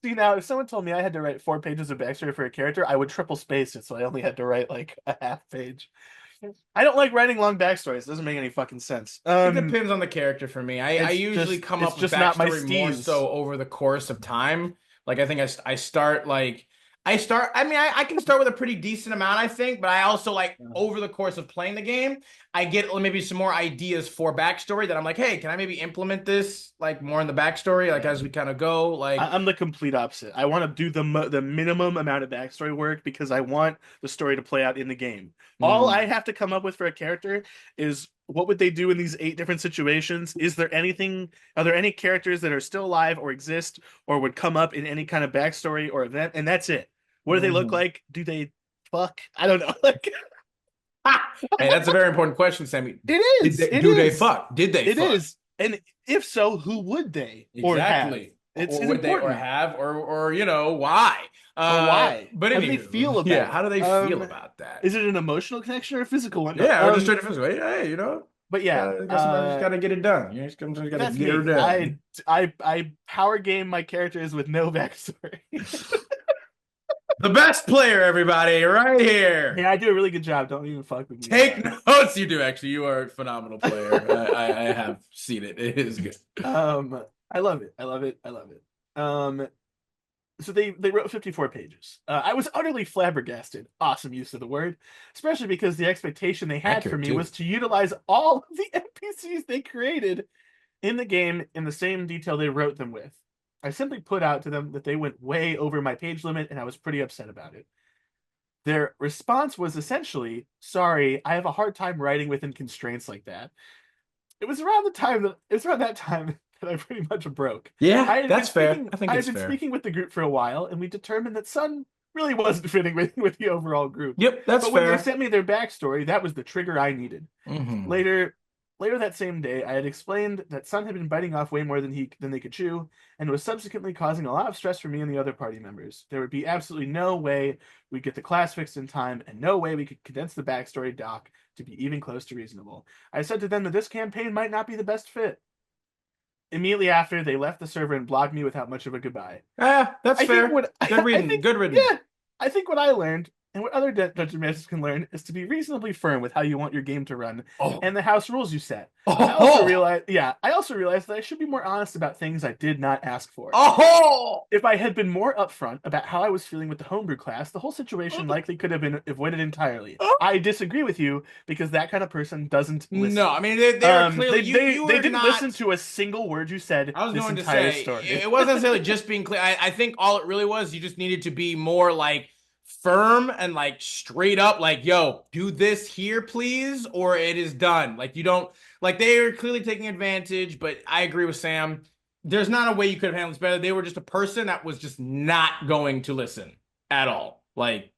See, now, if someone told me I had to write 4 pages of backstory for a character, I would triple space it, so I only had to write like a half page. I don't like writing long backstories. It doesn't make any fucking sense. It depends on the character for me. I usually come up with backstory more so over the course of time. Like I think I start like I can start with a pretty decent amount, I think, but I also like over the course of playing the game, I get maybe some more ideas for backstory that I'm like, hey, can I maybe implement this like more in the backstory, like as we kind of go? Like I'm the complete opposite. I want to do the minimum amount of backstory work because I want the story to play out in the game. All I have to come up with for a character is what would they do in these 8 different situations? Are there any characters that are still alive or exist or would come up in any kind of backstory or event? And that's it. What do they look like? Do they fuck? I don't know. Like, hey, that's a very important question, Sammy. It is. Do they fuck? Did they fuck? It is. And if so, who would they? Exactly. It's or would they or have or you know why? Or why? But how do they feel about it? How do they feel about that? Is it an emotional connection or a physical one? Yeah, or just straight physical. Hey, you know. But yeah, Sometimes you just gotta get it done. You just gotta that's get her me. done. I power game my characters with no backstory. The best player, everybody, right here. Yeah, I do a really good job. Don't even fuck with me Take about it. notes. You do actually. You are a phenomenal player. I have seen it. It is good. I love it. I love it. I love it. So they wrote 54 pages. I was utterly flabbergasted. Awesome use of the word, especially because the expectation they had for Accurate me was too. to utilize all of the NPCs they created in the game in the same detail they wrote them with. I simply put out to them that they went way over my page limit, and I was pretty upset about it. Their response was essentially, "Sorry, I have a hard time writing within constraints like that." It was around that time that I pretty much broke. Yeah, that's fair. I I think had it's been fair. speaking with the group for a while, and we determined that Sun really wasn't fitting with the overall group. Yep, that's But when they fair. sent me their backstory, that was the trigger I needed. Hmm. Later, later that same day, I had explained that Sun had been biting off way more than they could chew, and was subsequently causing a lot of stress for me and the other party members. There would be absolutely no way we'd get the class fixed in time, and no way we could condense the backstory doc to be even close to reasonable. I said to them that this campaign might not be the best fit. Immediately after, they left the server and blocked me without much of a goodbye. That's I think fair. what Good I reading. think, Good riddance. yeah, I think what I learned and what other dungeon masters can learn is to be reasonably firm with how you want your game to run Oh, and the house rules you set. oh, I also realized that I should be more honest about things I did not ask for. oh. If I had been more upfront about how I was feeling with the homebrew class, the whole situation likely could have been avoided entirely. I disagree with you because that kind of person doesn't No, I listen. mean they are clearly you They were didn't listen not. to a single word you said I was this going to entire say story. it wasn't necessarily just being clear. I think all it really was, you just needed to be more like firm and like straight up, like, yo, do this here, please, or it is done. Like you don't like they are clearly taking advantage, but I agree with Sam. There's not a way you could have handled this better. They were just a person that was just not going to listen at all. Like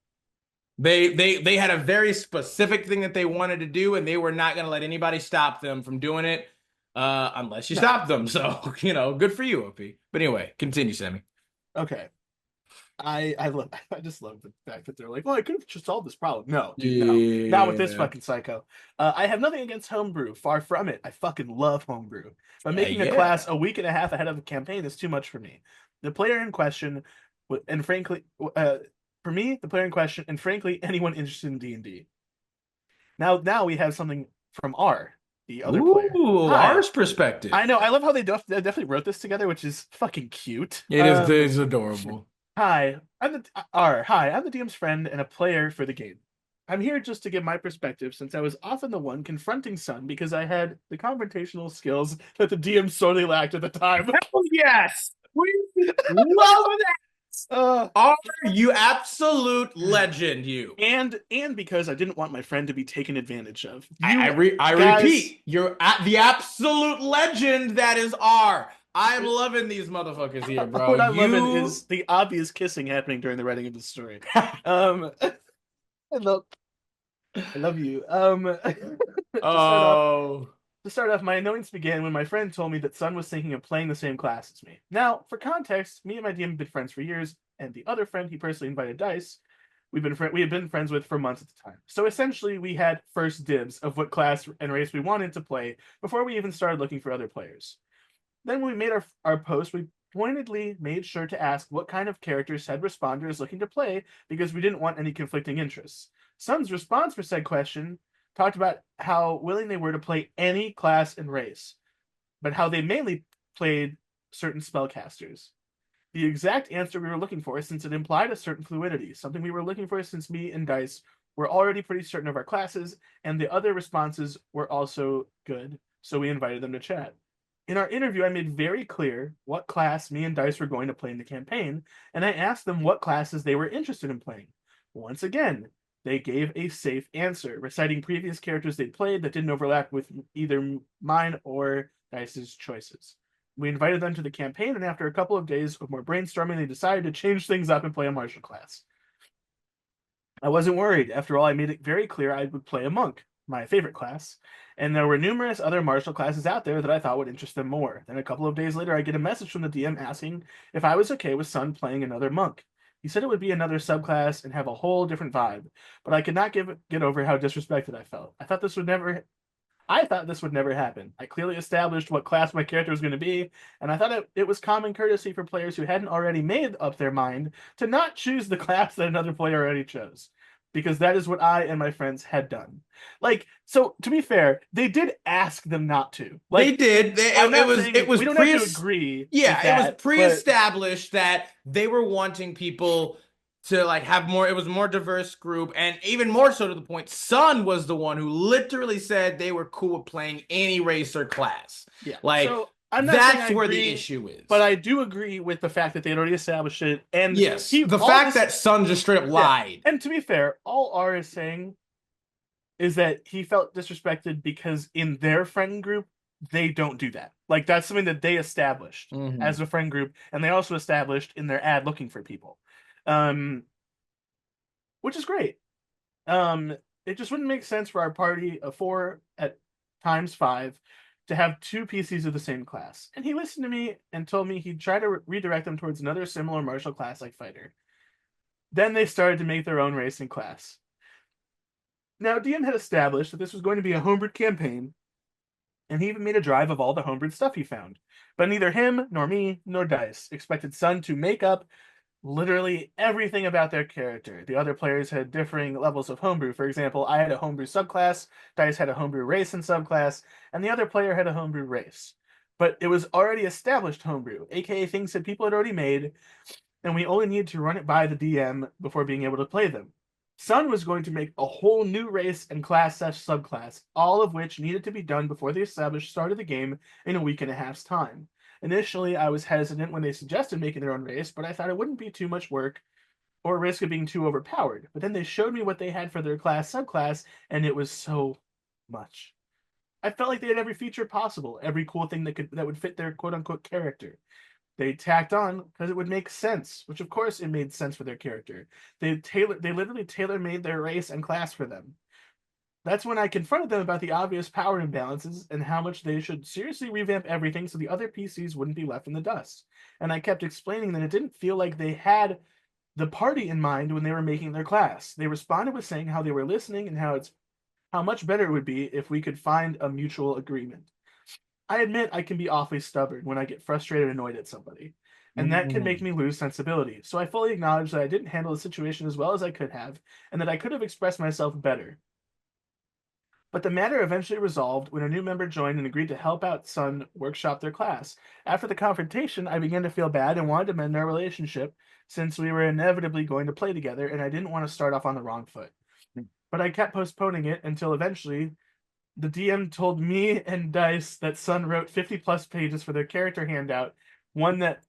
they had a very specific thing that they wanted to do, and they were not going to let anybody stop them from doing it, unless you No. stop them. So good for you, OP. But anyway, continue, Sammy. Okay. I love I just love the fact that they're like, well, I could have just solved this problem. No, dude, no. Not with this Yeah, fucking psycho. I have nothing against homebrew. Far from it. I fucking love homebrew. But yeah, making a class yeah. a week and a half ahead of the campaign is too much for me. The player in question, and frankly, for me, the player in question, and frankly, anyone interested in D&D. Now we have something from R, the other player. Ooh, Hi. ours perspective. I know. I love how they definitely wrote this together, which is fucking cute. It is adorable. Hi, I'm the DM's friend and a player for the game. I'm here just to give my perspective since I was often the one confronting Sun because I had the confrontational skills that the DM sorely lacked at the time. Hell yes, we love that. Uh, Are you absolute legend? You. and because I didn't want my friend to be taken advantage of. I, I, You re- I guys, repeat, you're at the absolute legend that is R. I'm loving these motherfuckers here, bro. what I'm loving You. is the obvious kissing happening during the writing of the story. I love I love you. To start off, Oh. my annoyance began when my friend told me that Sun was thinking of playing the same class as me. Now, for context, me and my DM have been friends for years, and the other friend he personally invited, Dice, we had been friends with for months at the time. So essentially, we had first dibs of what class and race we wanted to play before we even started looking for other players. Then when we made our post, we pointedly made sure to ask what kind of characters said responder is looking to play because we didn't want any conflicting interests. Sun's response for said question talked about how willing they were to play any class and race, but how they mainly played certain spellcasters. The exact answer we were looking for, since it implied a certain fluidity, something we were looking for since me and Dice were already pretty certain of our classes, and the other responses were also good, so we invited them to chat. In our interview, I made very clear what class me and Dice were going to play in the campaign, and I asked them what classes they were interested in playing. Once again, they gave a safe answer, reciting previous characters they'd played that didn't overlap with either mine or Dice's choices. We invited them to the campaign, and after a couple of days of more brainstorming, they decided to change things up and play a martial class. I wasn't worried. After all, I made it very clear I would play a monk, my favorite class, and there were numerous other martial classes out there that I thought would interest them more. Then a couple of days later, I get a message from the DM asking if I was okay with Sun playing another monk. He said it would be another subclass and have a whole different vibe, but I could not get over how disrespected I felt. I thought this would never happen. I clearly established what class my character was going to be, and I thought it was common courtesy for players who hadn't already made up their mind to not choose the class that another player already chose. Because that is what I and my friends had done. Like, so to be fair, they did ask them not to. They Like, did. I'm It not was saying we don't have to agree with yeah, it was that, but pre-established that they were wanting people to like have more, it was a more diverse group, and even more so to the point, Sun was the one who literally said they were cool with playing any race or class. yeah. Like So I'm not saying I that's where the agree, issue but is. I do agree with the fact that they had already established it. And Yes, he the all fact this that Sun just straight up yeah. lied. And to be fair, all R is saying is that he felt disrespected because in their friend group, they don't do that. Like that's something that they established Mhm. as a friend group, and they also established in their ad looking for people. Um, which is great. Um, it just wouldn't make sense for our party of four at times five to have two PCs of the same class. And he listened to me and told me he'd try to redirect them towards another similar martial class like fighter. Then they started to make their own racing class. Now, DM had established that this was going to be a homebrewed campaign, and he even made a drive of all the homebrewed stuff he found. But neither him, nor me, nor Dice expected Sun to make up literally everything about their character. The other players had differing levels of homebrew. For example, I had a homebrew subclass, Dice had a homebrew race and subclass, and the other player had a homebrew race. But it was already established homebrew, aka things that people had already made, and we only needed to run it by the DM before being able to play them. Sun was going to make a whole new race and class subclass, all of which needed to be done before the established start of the game in a week and a half's time. Initially, I was hesitant when they suggested making their own race, but I thought it wouldn't be too much work or risk of being too overpowered. But then they showed me what they had for their class subclass, and it was so much. I felt like they had every feature possible, every cool thing that would fit their quote unquote character. They tacked on because it would make sense, which of course it made sense for their character. They literally tailor made their race and class for them. That's when I confronted them about the obvious power imbalances and how much they should seriously revamp everything so the other PCs wouldn't be left in the dust. And I kept explaining that it didn't feel like they had the party in mind when they were making their class. They responded with saying how they were listening and how much better it would be if we could find a mutual agreement. I admit I can be awfully stubborn when I get frustrated and annoyed at somebody, and that can make Mhm. me lose sensibility. So I fully acknowledge that I didn't handle the situation as well as I could have, and that I could have expressed myself better. But the matter eventually resolved when a new member joined and agreed to help out Sun workshop their class. After the confrontation, I began to feel bad and wanted to mend our relationship since we were inevitably going to play together, and I didn't want to start off on the wrong foot. But I kept postponing it until eventually the DM told me and Dice that Sun wrote 50 plus pages for their character handout, one that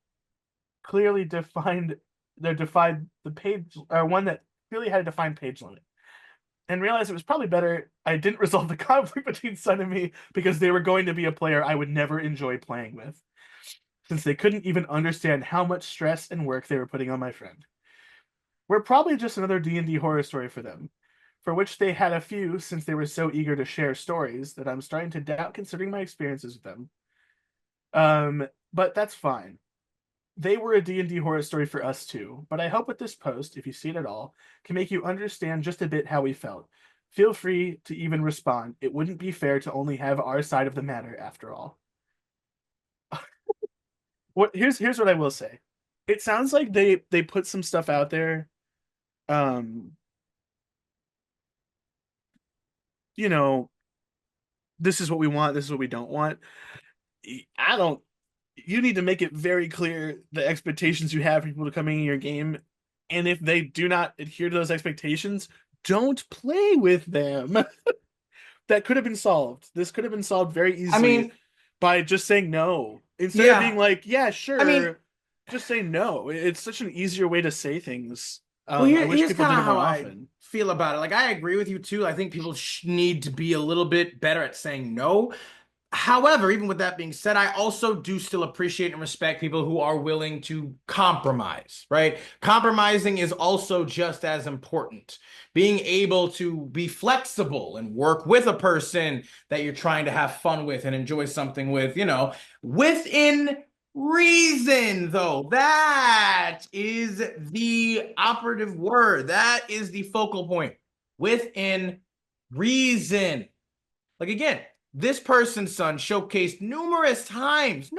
clearly defined the page, or one that clearly had a defined page limit. And realized it was probably better I didn't resolve the conflict between Sun and me because they were going to be a player I would never enjoy playing with, since they couldn't even understand how much stress and work they were putting on my friend. We're probably just another D&D horror story for them, for which they had a few since they were so eager to share stories that I'm starting to doubt considering my experiences with them. But that's fine. They were a D&D horror story for us too, but I hope with this post, if you see it at all, can make you understand just a bit how we felt. Feel free to even respond. It wouldn't be fair to only have our side of the matter after all. Here's what I will say. It sounds like they put some stuff out there um you know, this is what we want, this is what we don't want. I don't You need to make it very clear the expectations you have for people to coming in your game. And if they do not adhere to those expectations, don't play with them. That could have been solved. This could have been solved very I easily mean, by just saying no. Instead of being yeah. like, yeah, I mean, sure, just say no. It's such an easier way to say things. well, I wish here's people kind did of it more how I often. feel about it. Like, I agree with you too. I think people need to be a little bit better at saying no. However, even with that being said, I also do still appreciate and respect people who are willing to compromise, right? Compromising is also just as important. Being able to be flexible and work with a person that you're trying to have fun with and enjoy something with, within reason, though. That is the operative word. That is the focal point. Within reason. Like, again, this person's son showcased numerous times,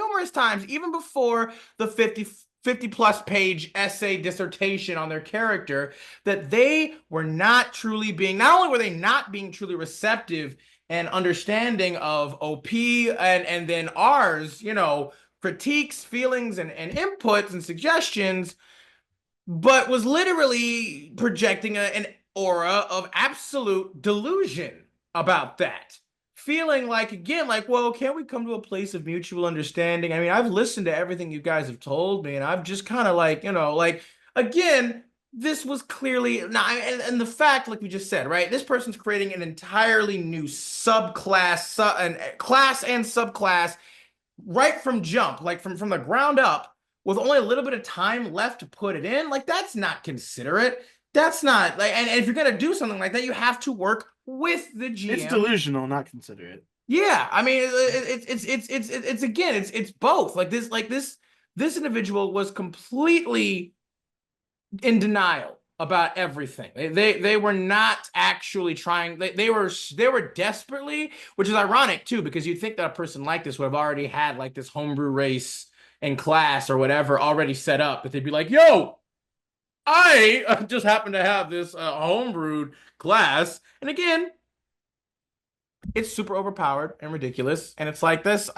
even before the 50 plus page essay dissertation on their character, that they were not truly being, not only were they not being truly receptive and understanding of OP and then ours, critiques, feelings, and inputs and suggestions, but was literally projecting an aura of absolute delusion about that. Feeling like, again, like, well, can't we come to a place of mutual understanding? I mean, I've listened to everything you guys have told me, and I've just kind of like, like, again, this was clearly not, and the fact, like we just said, right? This person's creating an entirely new subclass, and class and subclass right from jump, like from the ground up, with only a little bit of time left to put it in. Like, that's not considerate. That's not like, and if you're gonna do something like that, you have to work with the It's GM. delusional, not considerate. Yeah, I mean, it's again, it's both. This individual was completely in denial about everything. They were not actually trying. They were desperately, which is ironic too, because you'd think that a person like this would have already had like this homebrew race and class or whatever already set up. That they'd be like, "Yo, I just happen to have this homebrewed class," and again, it's super overpowered and ridiculous. And it's like this.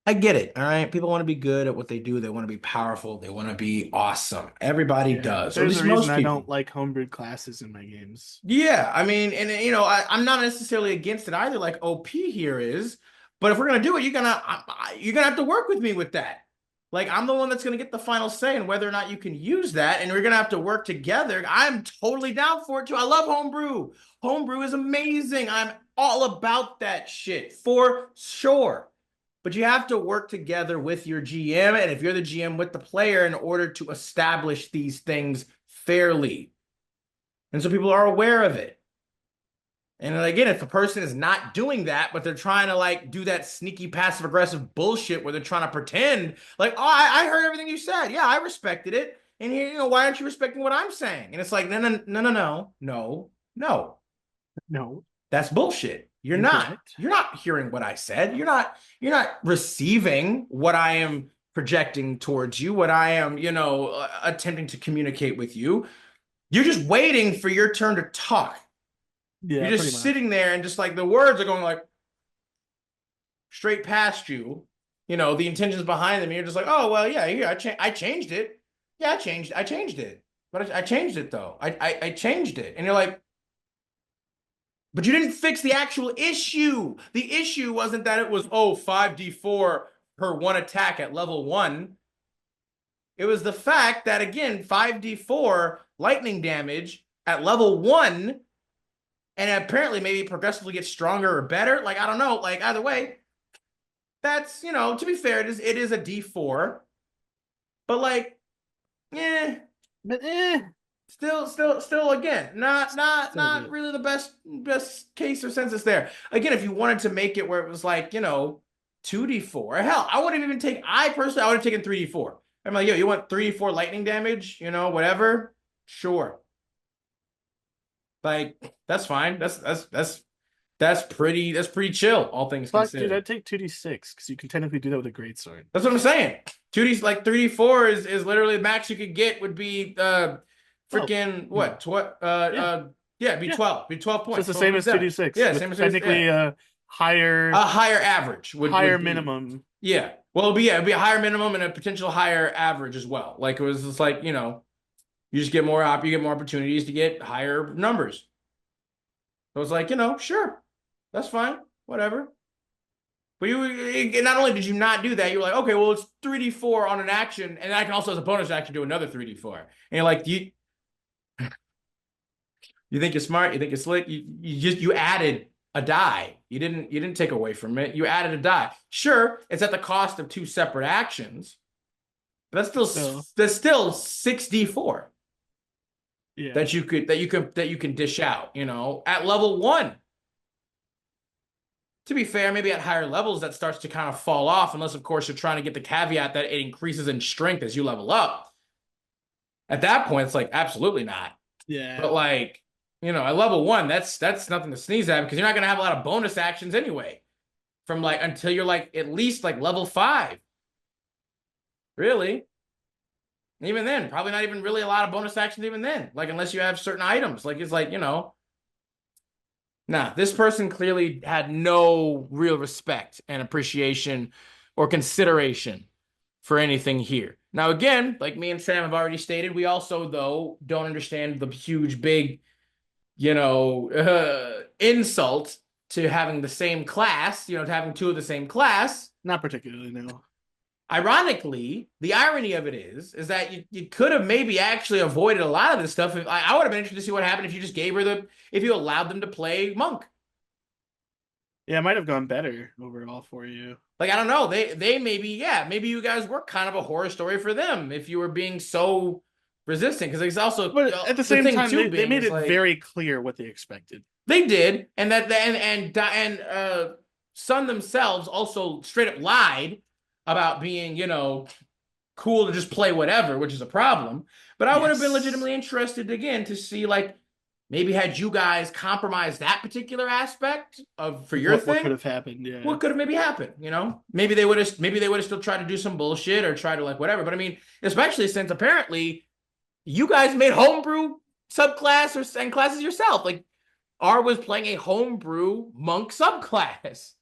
I get it. All right. People want to be good at what they do. They want to be powerful. They want to be awesome. Everybody Yeah, does, or at there's a least reason most I don't people. like homebrewed classes in my games. Yeah. I mean, and I'm not necessarily against it either, like OP here is. But if we're gonna do it, you're gonna have to work with me with that. Like, I'm the one that's gonna get the final say in whether or not you can use that, and we're gonna have to work together. I'm totally down for it too. I love homebrew. Homebrew is amazing. I'm all about that shit for sure. But you have to work together with your GM, and if you're the GM, with the player, in order to establish these things fairly. And so people are aware of it. And again, if a person is not doing that, but they're trying to like do that sneaky passive aggressive bullshit where they're trying to pretend like, oh, I heard everything you said. Yeah, I respected it. And here, why aren't you respecting what I'm saying? And it's like, no, no, no, no, no, no, no. No, That's bullshit. You're not. incorrect. You're not hearing what I said. You're not receiving what I am projecting towards you, what I am, attempting to communicate with you. You're just waiting for your turn to talk. You're Yeah, pretty just much. sitting there and just like the words are going like straight past you. The intentions behind them. You're just like, oh well, yeah, I changed it. Yeah, I changed it. But I changed it though. I changed it. And you're like, but you didn't fix the actual issue. The issue wasn't that it was, 5d4 per one attack at level 1. It was the fact that, again, 5d4 lightning damage at level 1, and apparently maybe progressively gets stronger or better. Like, I don't know. Like, either way, that's, to be fair, it is a d4. But like, yeah, But still again, not not still not good. really the best case or census there. Again, if you wanted to make it where it was like, 2d4, hell, I personally, I would have taken 3d4. I'm like, yo, you want 3d4 lightning damage, whatever, sure, like, that's fine. That's pretty chill, all things Fuck, dude, considered. I'd take 2d6 because you can technically do that with a greatsword. That's what I'm saying. 2D, like 3d4 is literally the max you could get would be Well, freaking no. what Yeah, yeah, it'd be yeah. 12. Be 12 So it's points. the 12 same points as damage. 2d6 Yeah, with same as technically yeah. a A higher average would be, minimum. yeah. Well, it'd be a higher minimum and a potential higher average as well. Like, it was just like, you just get you get more opportunities to get higher numbers. So it's like, sure, that's fine, whatever. But not only did you not do that, you were like, okay, well, it's 3d4 on an action, and I can also, as a bonus action, do another 3d4. And you're like, you think you're smart, you think you're slick, you added a die. You didn't take away from it. You added a die. Sure, it's at the cost of two separate actions, but So that's still 6d4 yeah. that you can dish out, at level 1. To be fair, maybe at higher levels that starts to kind of fall off, unless of course you're trying to get the caveat that it increases in strength as you level up. At that point, it's like, absolutely not. Yeah. But like, at level one, that's nothing to sneeze at because you're not gonna have a lot of bonus actions anyway. From like until you're like at least like level 5. Really? Even then, probably not even really a lot of bonus actions even then. Like unless you have certain items. Like it's like, nah, this person clearly had no real respect and appreciation or consideration for anything here. Now, again, like me and Sam have already stated, we also, though, don't understand the huge, big, insult to having the same class, to having two of the same class. Not particularly, no. Ironically, the irony of it is that you could have maybe actually avoided a lot of this stuff. I would have been interested to see what happened if you just gave her if you allowed them to play monk. Yeah, it might have gone better overall for you. Like I don't know, they maybe maybe you guys were kind of a horror story for them if you were being so resistant because it's also But at the the same thing time, too they being made is it like very clear what they expected. they did and that Sun themselves also straight up lied about being cool to just play whatever, which is a problem. But I would have been Yes. legitimately interested again to see like maybe had you guys compromised that particular aspect of for your What could thing, have happened? Yeah. what could have maybe happened? Maybe they would have still tried to do some bullshit or try to like whatever. But I mean, especially since apparently you guys made homebrew subclass and classes yourself. Like R was playing a homebrew monk subclass.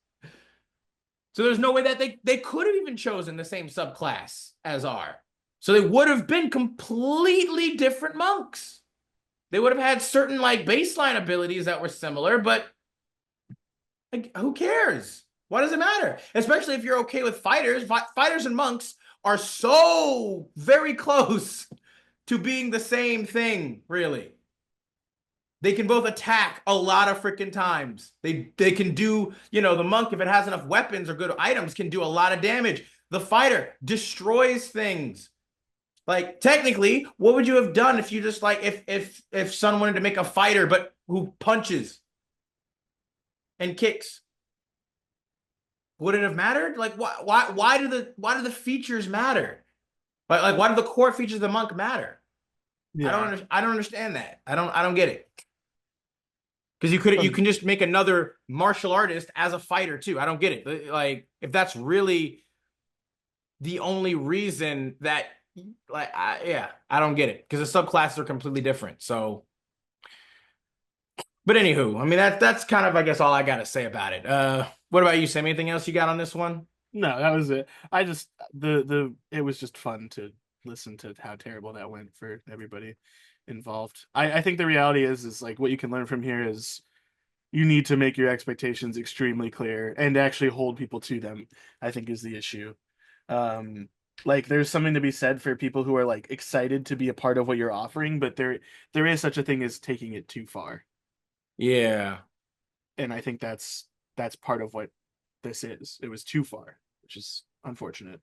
So there's no way that they could have even chosen the same subclass as R. So they would have been completely different monks. They would have had certain like baseline abilities that were similar, but like who cares? Why does it matter? Especially if you're okay with fighters. Fighters and monks are so very close to being the same thing, really. They can both attack a lot of freaking times. They can do, the monk, if it has enough weapons or good items, can do a lot of damage. The fighter destroys things. Like technically, what would you have done if you just like if Sun wanted to make a fighter but who punches and kicks? Would it have mattered? Like why do the features matter? Like why do the core features of the monk matter? Yeah. I don't understand that. I don't get it. Because you can just make another martial artist as a fighter too. I don't get it. Like if that's really the only reason that I don't get it because the subclasses are completely different. So, but anywho, I mean that's kind of I guess all I got to say about it. What about you, Sam? Anything else you got on this one? No, that was it. I just the it was just fun to listen to how terrible that went for everybody involved. I think the reality is like what you can learn from here is you need to make your expectations extremely clear and actually hold people to them, I think is the issue. Um like there's something to be said for people who are like excited to be a part of what you're offering, but there is such a thing as taking it too far. Yeah, And I think that's part of what this is. It was too far, which is unfortunate.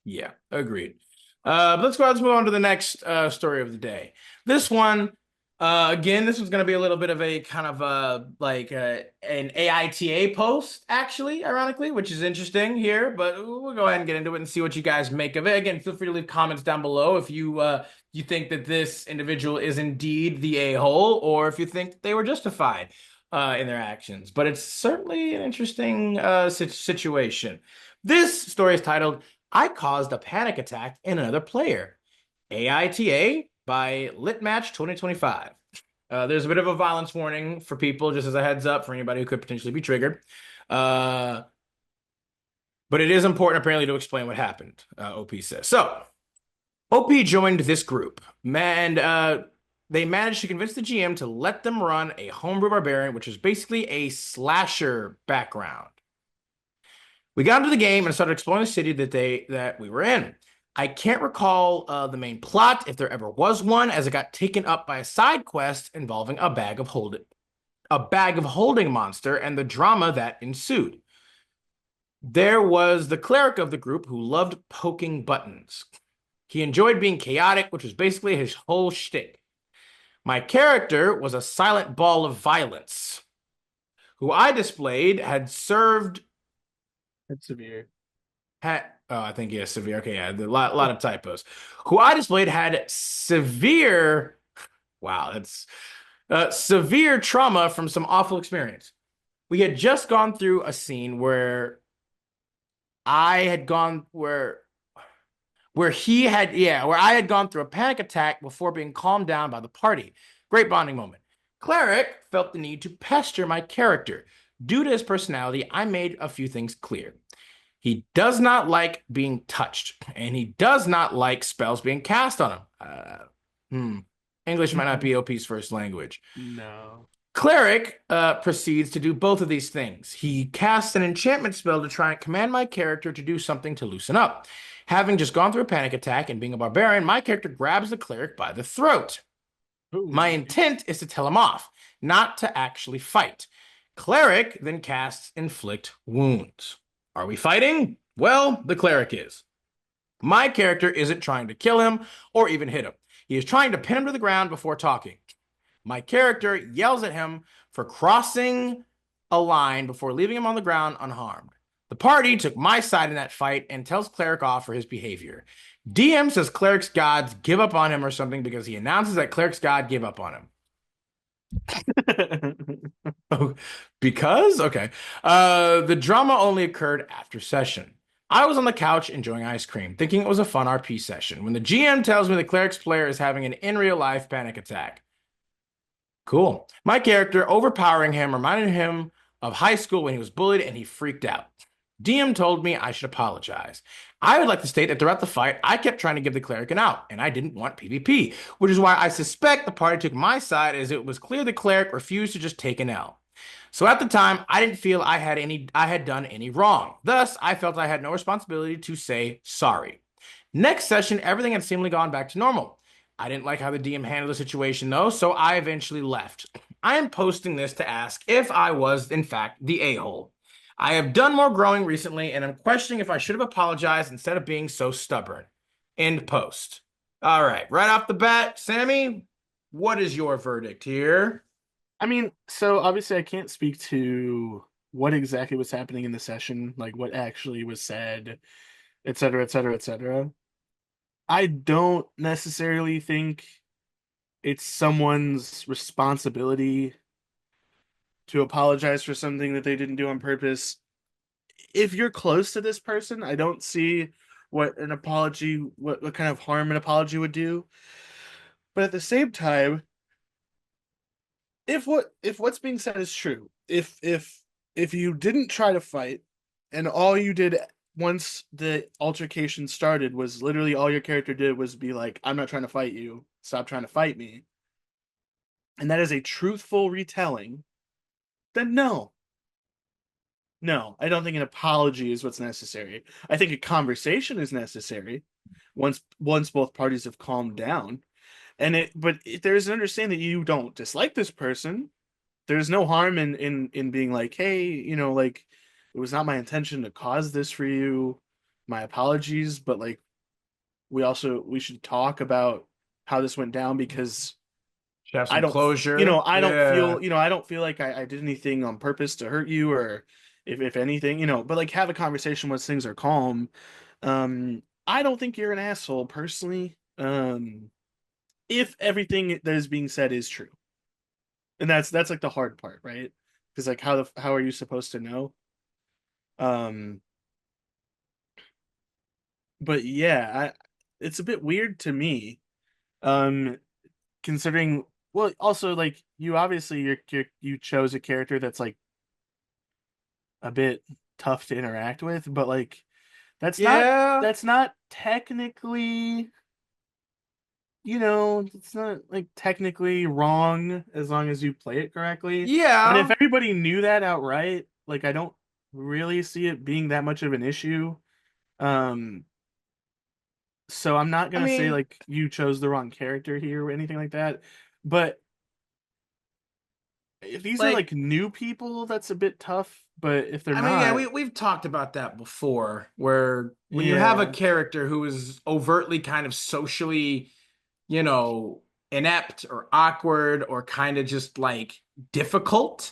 yeah, agreed. But let's go ahead and move on to the next story of the day. This one, again, this was going to be a little bit of a kind of like an AITA post, actually, ironically, which is interesting here. But we'll go ahead and get into it and see what you guys make of it. Again, feel free to leave comments down below if you think that this individual is indeed the a-hole, or if you think that they were justified in their actions. But it's certainly an interesting situation. This story is titled I caused a panic attack in another player. AITA by Litmatch 2025. There's a bit of a violence warning for people, just as a heads up for anybody who could potentially be triggered. But it is important, apparently, to explain what happened, OP says. So, OP joined this group, and they managed to convince the GM to let them run a homebrew barbarian, which is basically a slasher background. We got into the game and started exploring the city that we were in. I can't recall the main plot, if there ever was one, as it got taken up by a side quest involving a bag of holding monster and the drama that ensued. There was the cleric of the group who loved poking buttons. He enjoyed being chaotic, which was basically his whole shtick. My character was a silent ball of violence, who I displayed had served It's severe. I think yeah, severe. Okay, yeah, a lot of typos. Who I displayed had severe. Wow, that's Severe trauma from some awful experience. We had just gone through a scene where I had gone where I had gone through a panic attack before being calmed down by the party. Great bonding moment. Cleric felt the need to pester my character. Due to his personality, I made a few things clear. He does not like being touched, and he does not like spells being cast on him. Hmm. English might not be OP's first language. No. Cleric proceeds to do both of these things. He casts an enchantment spell to try and command my character to do something to loosen up. Having just gone through a panic attack and being a barbarian, my character grabs the cleric by the throat. My Ooh. intent is to tell him off, not to actually fight. Cleric then casts Inflict Wounds. Are we fighting? Well, the cleric is. My character isn't trying to kill him or even hit him. He is trying to pin him to the ground before talking. My character yells at him for crossing a line before leaving him on the ground unharmed. The party took my side in that fight and tells Cleric off for his behavior. DM says Cleric's gods give up on him or something because he announces that Cleric's god gave up on him. Oh, because? Okay. The drama only occurred after session. I was on the couch enjoying ice cream, thinking it was a fun RP session, when the GM tells me the Cleric's player is having an in real life panic attack. Cool. My character overpowering him reminded him of high school when he was bullied and he freaked out. DM told me I should apologize. I would like to state that throughout the fight, I kept trying to give the cleric an out, and I didn't want PvP, which is why I suspect the party took my side as it was clear the cleric refused to just take an L. So at the time, I didn't feel I had done any wrong. Thus, I felt I had no responsibility to say sorry. Next session, everything had seemingly gone back to normal. I didn't like how the DM handled the situation though, so I eventually left. I am posting this to ask if I was, in fact, the a-hole. I have done more growing recently, and I'm questioning if I should have apologized instead of being so stubborn. End post. All right, right off the bat, Sammy, what is your verdict here? I mean, so obviously I can't speak to what exactly was happening in the session, like what actually was said, et cetera, et cetera, et cetera. I don't necessarily think it's someone's responsibility to apologize for something that they didn't do on purpose. If you're close to this person, I don't see what kind of harm an apology would do. But at the same time, if what's being said is true, if you didn't try to fight and all you did once the altercation started was literally all your character did was be like, I'm not trying to fight you, stop trying to fight me, and that is a truthful retelling, then no, I don't think an apology is what's necessary. I think a conversation is necessary once both parties have calmed down. There's an understanding that you don't dislike this person. There's no harm in being like, hey, like it was not my intention to cause this for you. My apologies, but like we should talk about how this went down because Should have I some don't, closure. Yeah. I don't feel like I did anything on purpose to hurt you or if anything, but like have a conversation once things are calm. I don't think you're an asshole personally. If everything that is being said is true. And that's like the hard part, right? Because like how are you supposed to know? Um, but yeah, it's a bit weird to me. Um, considering well, also like you obviously you chose a character that's like a bit tough to interact with, but like that's not Yeah. that's not technically, it's not like technically wrong as long as you play it correctly. And if Yeah. everybody knew that outright, like I don't really see it being that much of an issue. Um, so I'm not I gonna say mean, like you chose the wrong character here or anything like that. But if these are like, like new people, that's a bit tough. But if they're I mean, yeah, not, we've talked about that before, where when you have a yeah, character who is overtly kind of socially, you know, inept or awkward or kind of just like difficult,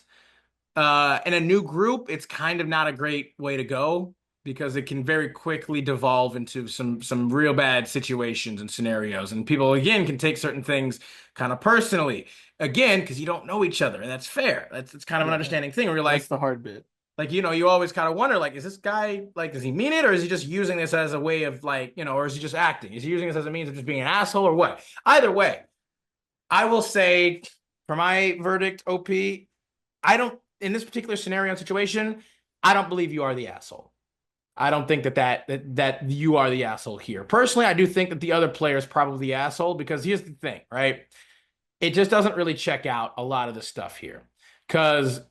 in a new group, it's kind of not a great way to go. because it can very quickly devolve into some real bad situations and scenarios. And people again can take certain things kind of personally. Again, because you don't know each other, and that's fair. That's it's kind of an Yeah, understanding thing where you're that's the hard bit. like, you always kind of wonder, like, is this guy, like, does he mean it, or is he just using this as a way of, like, or is he just acting? Is he using this as a means of just being an asshole, or what? Either way, I will say, for my verdict, OP, I don't, in this particular scenario and situation, I don't believe you are the asshole. I don't think that you are the asshole here. Personally, I do think that the other player is probably the asshole because here's the thing, right? It just doesn't really check out a lot of the stuff here. Because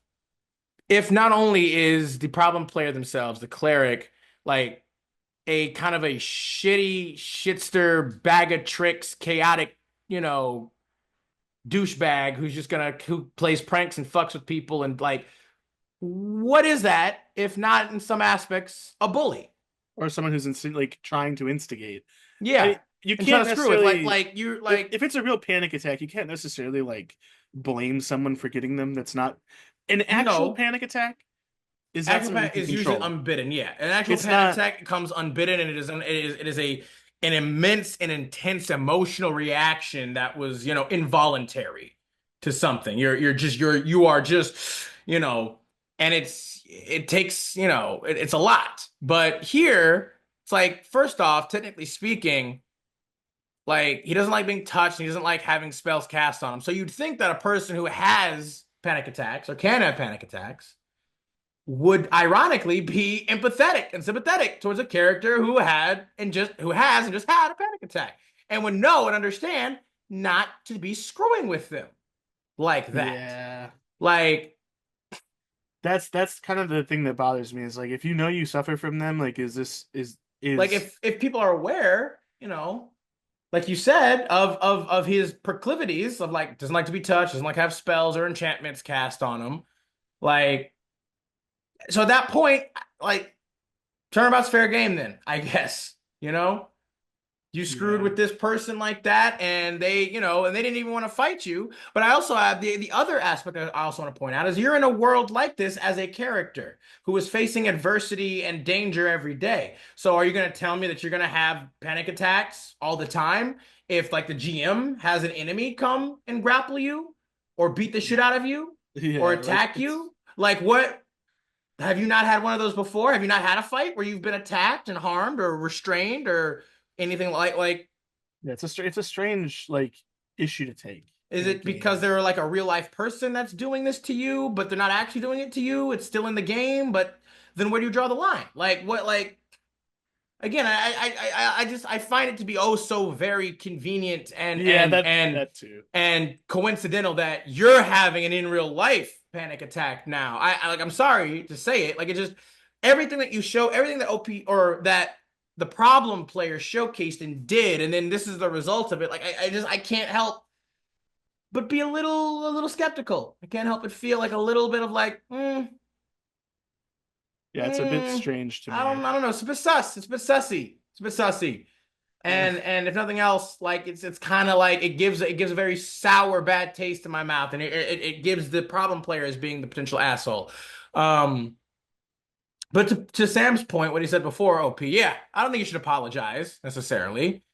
if not only is the problem player themselves, the cleric, like a kind of a shitty shitster bag of tricks, chaotic, you know, douchebag who plays pranks and fucks with people and like what is that if not in some aspects a bully? Or someone who's like trying to instigate. Yeah, You and trying can't to screw with necessarily, you're like if it's a real panic attack, you can't necessarily like blame someone for getting them. That's not an actual no. panic attack. Is that Actual something you panic can is usually control? unbidden. Yeah, an actual It's panic not. attack comes unbidden, and it is an immense and intense emotional reaction that was involuntary to something. You are just and it takes it's a lot. But here it's like first off, technically speaking, like he doesn't like being touched, and he doesn't like having spells cast on him. So you'd think that a person who has panic attacks or can have panic attacks would ironically be empathetic and sympathetic towards a character who has and just had a panic attack and would know and understand not to be screwing with them like that. Yeah, Like that's kind of the thing that bothers me is like if you know you suffer from them, like is this like is if people are aware, like you said, of his proclivities of like doesn't like to be touched, doesn't like have spells or enchantments cast on him. Like so at that point, like turnabout's fair game then, I guess. You screwed yeah with this person like that, and they didn't even want to fight you. But I also have the other aspect that I also want to point out is you're in a world like this as a character who is facing adversity and danger every day. So are you going to tell me that you're going to have panic attacks all the time if like the GM has an enemy come and grapple you or beat the shit out of you or yeah like attack it's you? Like what? Have you not had one of those before? Have you not had a fight where you've been attacked and harmed or restrained or anything like yeah it's a strange like issue to take is in a it because game. they're like a real life person that's doing this to you, but they're not actually doing it to you? It's still in the game, but then where do you draw the line? Like what like again, I find it to be oh so very convenient Yeah, that too. and coincidental that you're having an in real life panic attack now. I'm sorry to say it. Like it just everything that you show, everything that OP or that the problem player showcased and did, and then this is the result of it. Like I can't help but be a little skeptical. I can't help but feel like a little bit of like, Yeah, it's a bit mm, strange to I me. don't I don't know. It's a bit sus. It's a bit sussy. It's a bit sussy. Uh, And if nothing else, like it's kind of like it gives a very sour, bad taste in my mouth, and it gives the problem player as being the potential asshole. Um, but to Sam's point, what he said before, OP, yeah, I don't think you should apologize necessarily,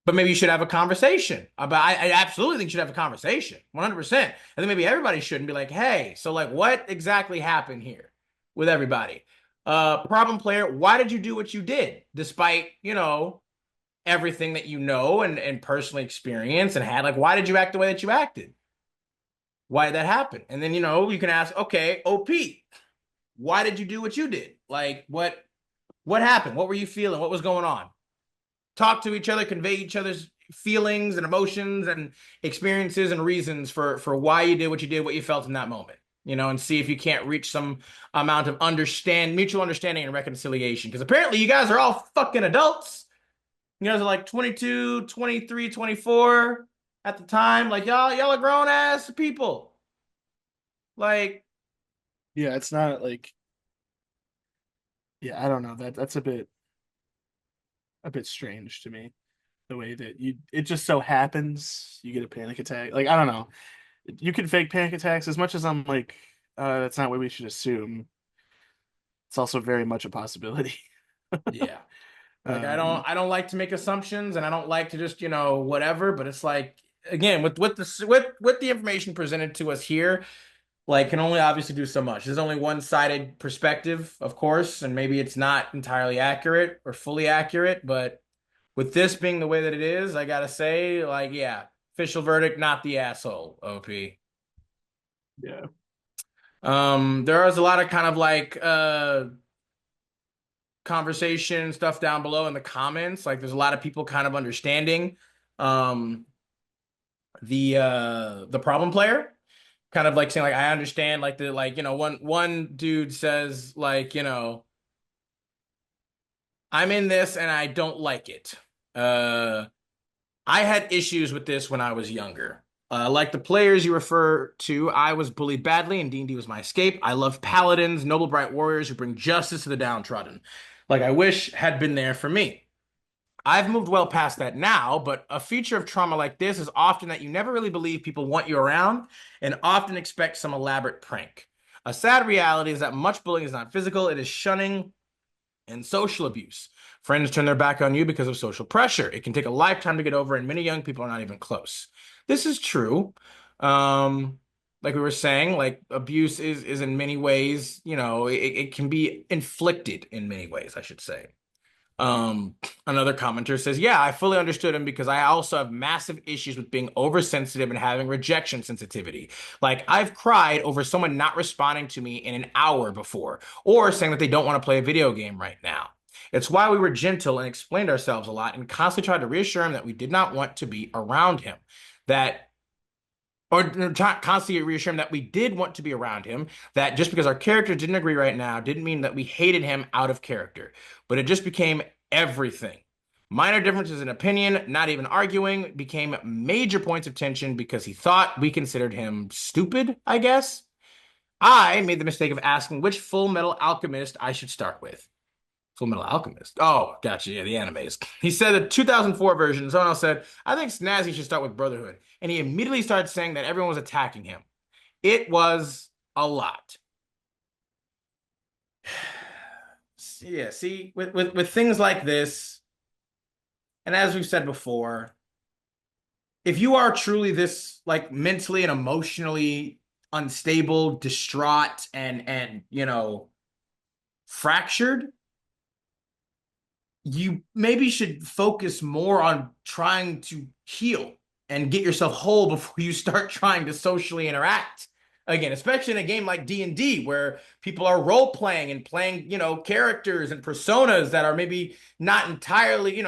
but maybe you should have a conversation about. I absolutely think you should have a conversation, 100%. I think maybe everybody should and be like, hey, so like, what exactly happened here with everybody? Problem player, why did you do what you did, despite everything that you know and personally experienced and had? Like, why did you act the way that you acted? Why did that happen? And then you can ask, okay, OP, why did you do what you did? Like, what happened? What were you feeling? What was going on? Talk to each other, convey each other's feelings and emotions and experiences and reasons for why you did what you did, what you felt in that moment. And see if you can't reach some amount of mutual understanding and reconciliation. Because apparently you guys are all fucking adults. You guys are like 22, 23, 24 at the time. Like y'all are grown ass people. Like, yeah, it's not like yeah, I don't know. That's a bit strange to me. The way that it just so happens you get a panic attack. Like I don't know. You can fake panic attacks as much as I'm like, that's not what we should assume. It's also very much a possibility. Yeah. Like Um, I don't like to make assumptions and I don't like to just, whatever, but it's like again, with the information presented to us here, like can only obviously do so much. There's only one-sided perspective, of course, and maybe it's not entirely accurate or fully accurate, but with this being the way that it is, I gotta say, like, yeah, official verdict, not the asshole, OP. yeah. There is a lot of kind of like conversation stuff down below in the comments. Like there's a lot of people kind of understanding um the problem player. Kind of like saying like I understand like the like, one dude says like, I'm in this and I don't like it. Uh I had issues with this when I was younger. Like the players you refer to, I was bullied badly, and D&D was my escape. I love paladins, noble bright warriors who bring justice to the downtrodden. Like I wish had been there for me. I've moved well past that now, but a feature of trauma like this is often that you never really believe people want you around and often expect some elaborate prank. A sad reality is that much bullying is not physical, it is shunning and social abuse. Friends turn their back on you because of social pressure. It can take a lifetime to get over, and many young people are not even close. This is true. Um, like we were saying, like abuse is in many ways, it can be inflicted in many ways, I should say. Um, Another commenter says, "Yeah, I fully understood him because I also have massive issues with being oversensitive and having rejection sensitivity. Like, I've cried over someone not responding to me in an hour before, or saying that they don't want to play a video game right now. It's why we were gentle and explained ourselves a lot and constantly tried to reassure him that we did not want to be around him. That or constantly reassure him that we did want to be around him, that just because our characters didn't agree right now didn't mean that we hated him out of character, but it just became everything. Minor differences in opinion, not even arguing, became major points of tension because he thought we considered him stupid, I guess. I made the mistake of asking which Full Metal Alchemist I should start with. Full Metal Alchemist. Oh, gotcha. Yeah, the animes. He said the 2004 version. Someone else said, I think Snazzy should start with Brotherhood. And he immediately started saying that everyone was attacking him. It was a lot. Yeah, see, with things like this, and as we've said before, if you are truly this like mentally and emotionally unstable, distraught, and fractured, you maybe should focus more on trying to heal and get yourself whole before you start trying to socially interact again, especially in a game like D&D where people are role playing and playing, characters and personas that are maybe not entirely,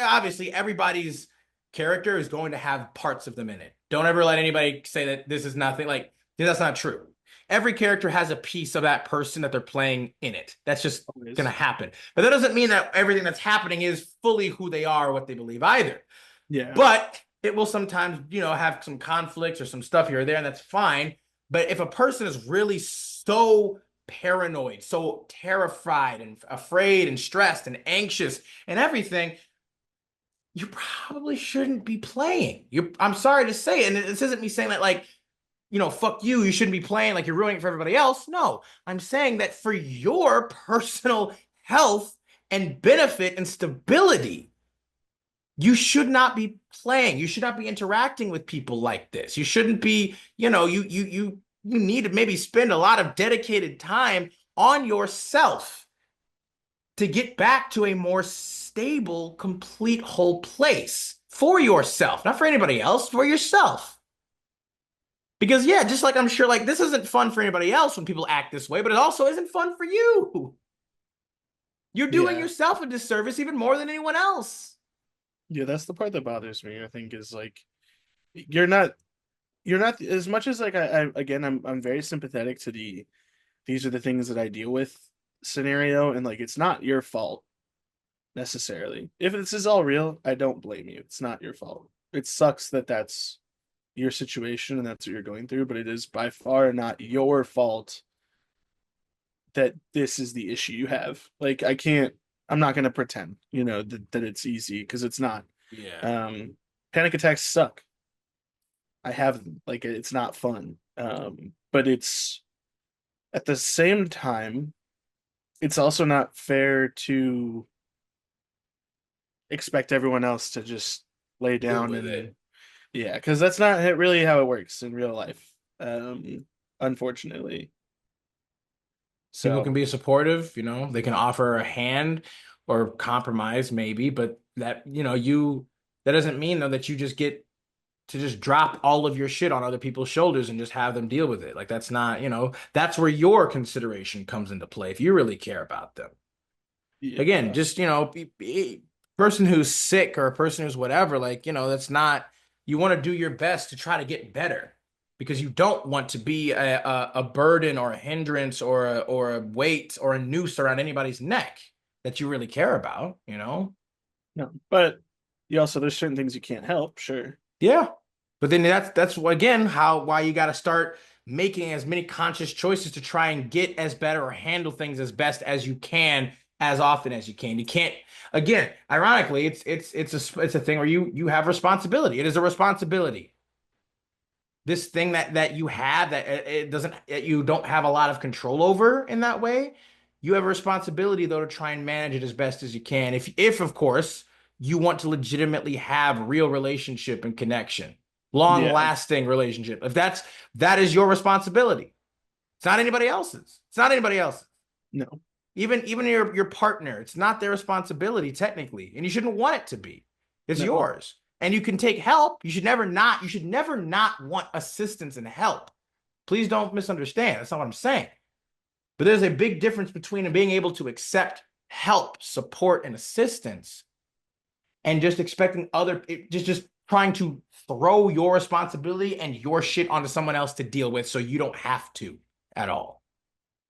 obviously everybody's character is going to have parts of them in it. Don't ever let anybody say that this is nothing like that's not true. Every character has a piece of that person that they're playing in it. That's just going to Always. happen. But that doesn't mean that everything that's happening is fully who they are or what they believe either. Yeah. But it will sometimes, have some conflicts or some stuff here or there, and that's fine. But if a person is really so paranoid, so terrified and afraid and stressed and anxious and everything, you probably shouldn't be playing. I'm sorry to say it, and this isn't me saying that like fuck you, you shouldn't be playing like you're ruining it for everybody else. No, I'm saying that for your personal health and benefit and stability, you should not be playing. You should not be interacting with people like this. You shouldn't be, you need to maybe spend a lot of dedicated time on yourself to get back to a more stable, complete whole place for yourself, not for anybody else, for yourself. Because yeah, just like I'm sure like this isn't fun for anybody else when people act this way, but it also isn't fun for you. You're doing Yeah. yourself a disservice even more than anyone else. Yeah, that's the part that bothers me, I think, is like you're not you're not as much as like I again I'm very sympathetic to the these are the things that I deal with scenario, and like it's not your fault necessarily. If this is all real, I don't blame you. It's not your fault. It sucks that that's your situation and that's what you're going through, but it is by far not your fault that this is the issue you have. Like I'm not going to pretend, that it's easy because it's not. Yeah. Um Panic attacks suck. I have them. Like it's not fun. But it's at the same time it's also not fair to expect everyone else to just lay Deal down with it. and yeah, because that's not really how it works in real life. Um, Unfortunately. People can So be supportive, they can offer a hand or compromise maybe, but that doesn't mean though that you just get to just drop all of your shit on other people's shoulders and just have them deal with it. Like that's not, that's where your consideration comes into play if you really care about them. Again, yeah, just, person who's sick or a person who's whatever, like, that's not, you want to do your best to try to get better because you don't want to be a burden or a hindrance or a weight or a noose around anybody's neck that you really care about. no, but you also there's certain things you can't help, sure. Yeah. But then that's again how why you got to start making as many conscious choices to try and get as better or handle things as best as you can as often as you can. You can't again, ironically, it's a thing where you have responsibility. It is a responsibility. This thing that you have that it doesn't that you don't have a lot of control over in that way. You have a responsibility though to try and manage it as best as you can. If of course you want to legitimately have real relationship and connection, long Yeah, lasting relationship. If that is your responsibility. It's not anybody else's. It's not anybody else's. no, Even your partner, it's not their responsibility technically, and you shouldn't want it to be. It's no, yours. And you can take help. You should never not want assistance and help. Please don't misunderstand. That's not what I'm saying. But there's a big difference between being able to accept help, support, and assistance and just expecting just trying to throw your responsibility and your shit onto someone else to deal with so you don't have to at all.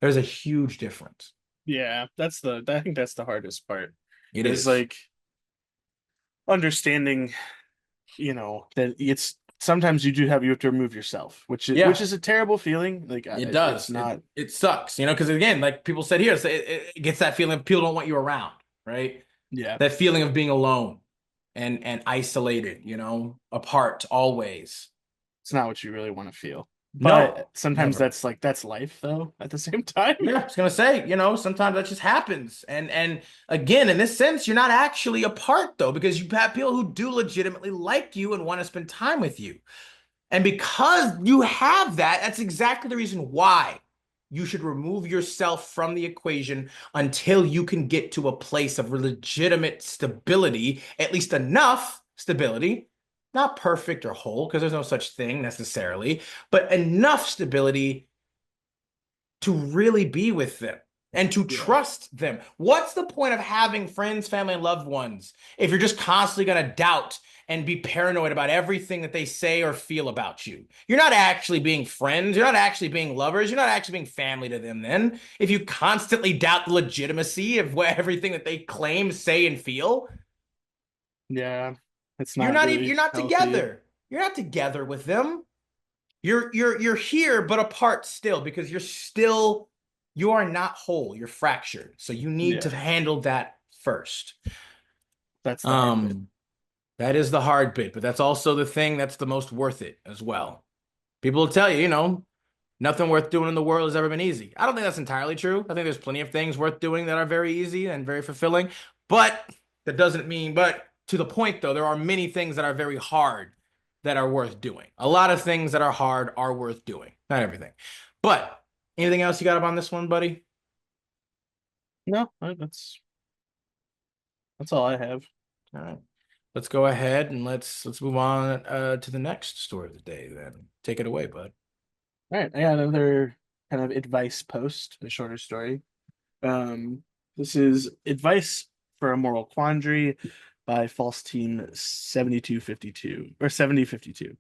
There's a huge difference. yeah. I think that's the hardest part It is is. like understanding, that it's sometimes you have to remove yourself, which Yeah, is a terrible feeling. Like it it's does. It not, it sucks, because again, like people said here, it gets that feeling people don't want you around, right? yeah, That feeling of being alone and isolated, apart always. it's not what you really want to feel. No, But sometimes never. that's life though at the same time. Yeah, I was gonna say, sometimes that just happens. And again, in this sense, you're not actually apart though, because you have people who do legitimately like you and want to spend time with you. And because you have that, that's exactly the reason why you should remove yourself from the equation until you can get to a place of legitimate stability, at least enough stability, not perfect or whole, because there's no such thing necessarily, but enough stability to really be with them and to Yeah. trust them. What's the point of having friends, family, and loved ones if you're just constantly going to doubt and be paranoid about everything that they say or feel about you? You're not actually being friends. You're not actually being lovers. You're not actually being family to them then. If you constantly doubt the legitimacy of everything that they claim, say, and feel, Yeah. It's you're not not even really you're not healthy. together. You're not together with them. You're here but apart still because you are not whole. You're fractured. So you need to Yeah. handle that first. That's the hard bit. Um, that is the hard bit, but that's also the thing that's the most worth it as well. People will tell you, nothing worth doing in the world has ever been easy. I don't think that's entirely true. I think there's plenty of things worth doing that are very easy and very fulfilling, but that doesn't mean, but to the point though, there are many things that are very hard that are worth doing. A lot of things that are hard are worth doing. Not everything. But anything else you got up on this one, buddy? No, that's all I have. All right. Let's go ahead and let's move on to the next story of the day then. Take it away, bud. All right, I got another kind of advice post, a shorter story. Um, this is advice for a moral quandary by false team 7252 or 7052.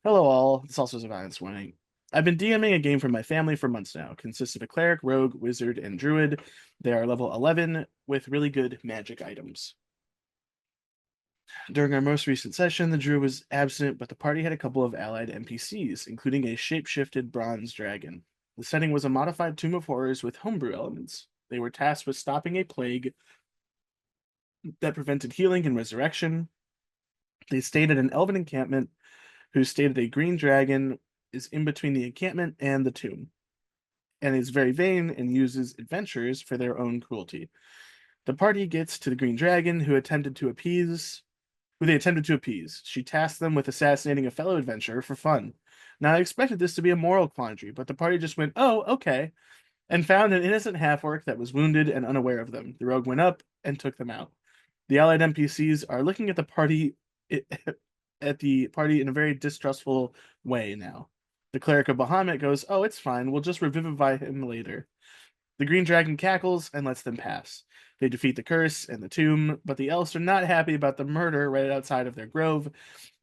Hello all. This also is a violence warning. I've been DMing a game for my family for months now. Consists of a cleric, rogue, wizard, and druid. They are level 11 with really good magic items. During our most recent session, the druid was absent, but the party had a couple of allied NPCs, including a shape-shifted bronze dragon. The setting was a modified Tomb of Horrors with homebrew elements. They were tasked with stopping a plague that prevented healing and resurrection. They stayed at an elven encampment who stated a green dragon is in between the encampment and the tomb. and is very vain and uses adventurers for their own cruelty. The party gets to the Green Dragon, who they attempted to appease. She tasked them with assassinating a fellow adventurer for fun. Now, I expected this to be a moral quandary, but the party just went, "Oh, okay," and found an innocent half-orc that was wounded and unaware of them. The rogue went up and took them out. The allied NPCs are looking at the party in a very distrustful way now. The cleric of Bahamut goes, "Oh, it's fine. We'll just revivify him later." The green dragon cackles and lets them pass. They defeat the curse and the tomb, but the elves are not happy about the murder right outside of their grove,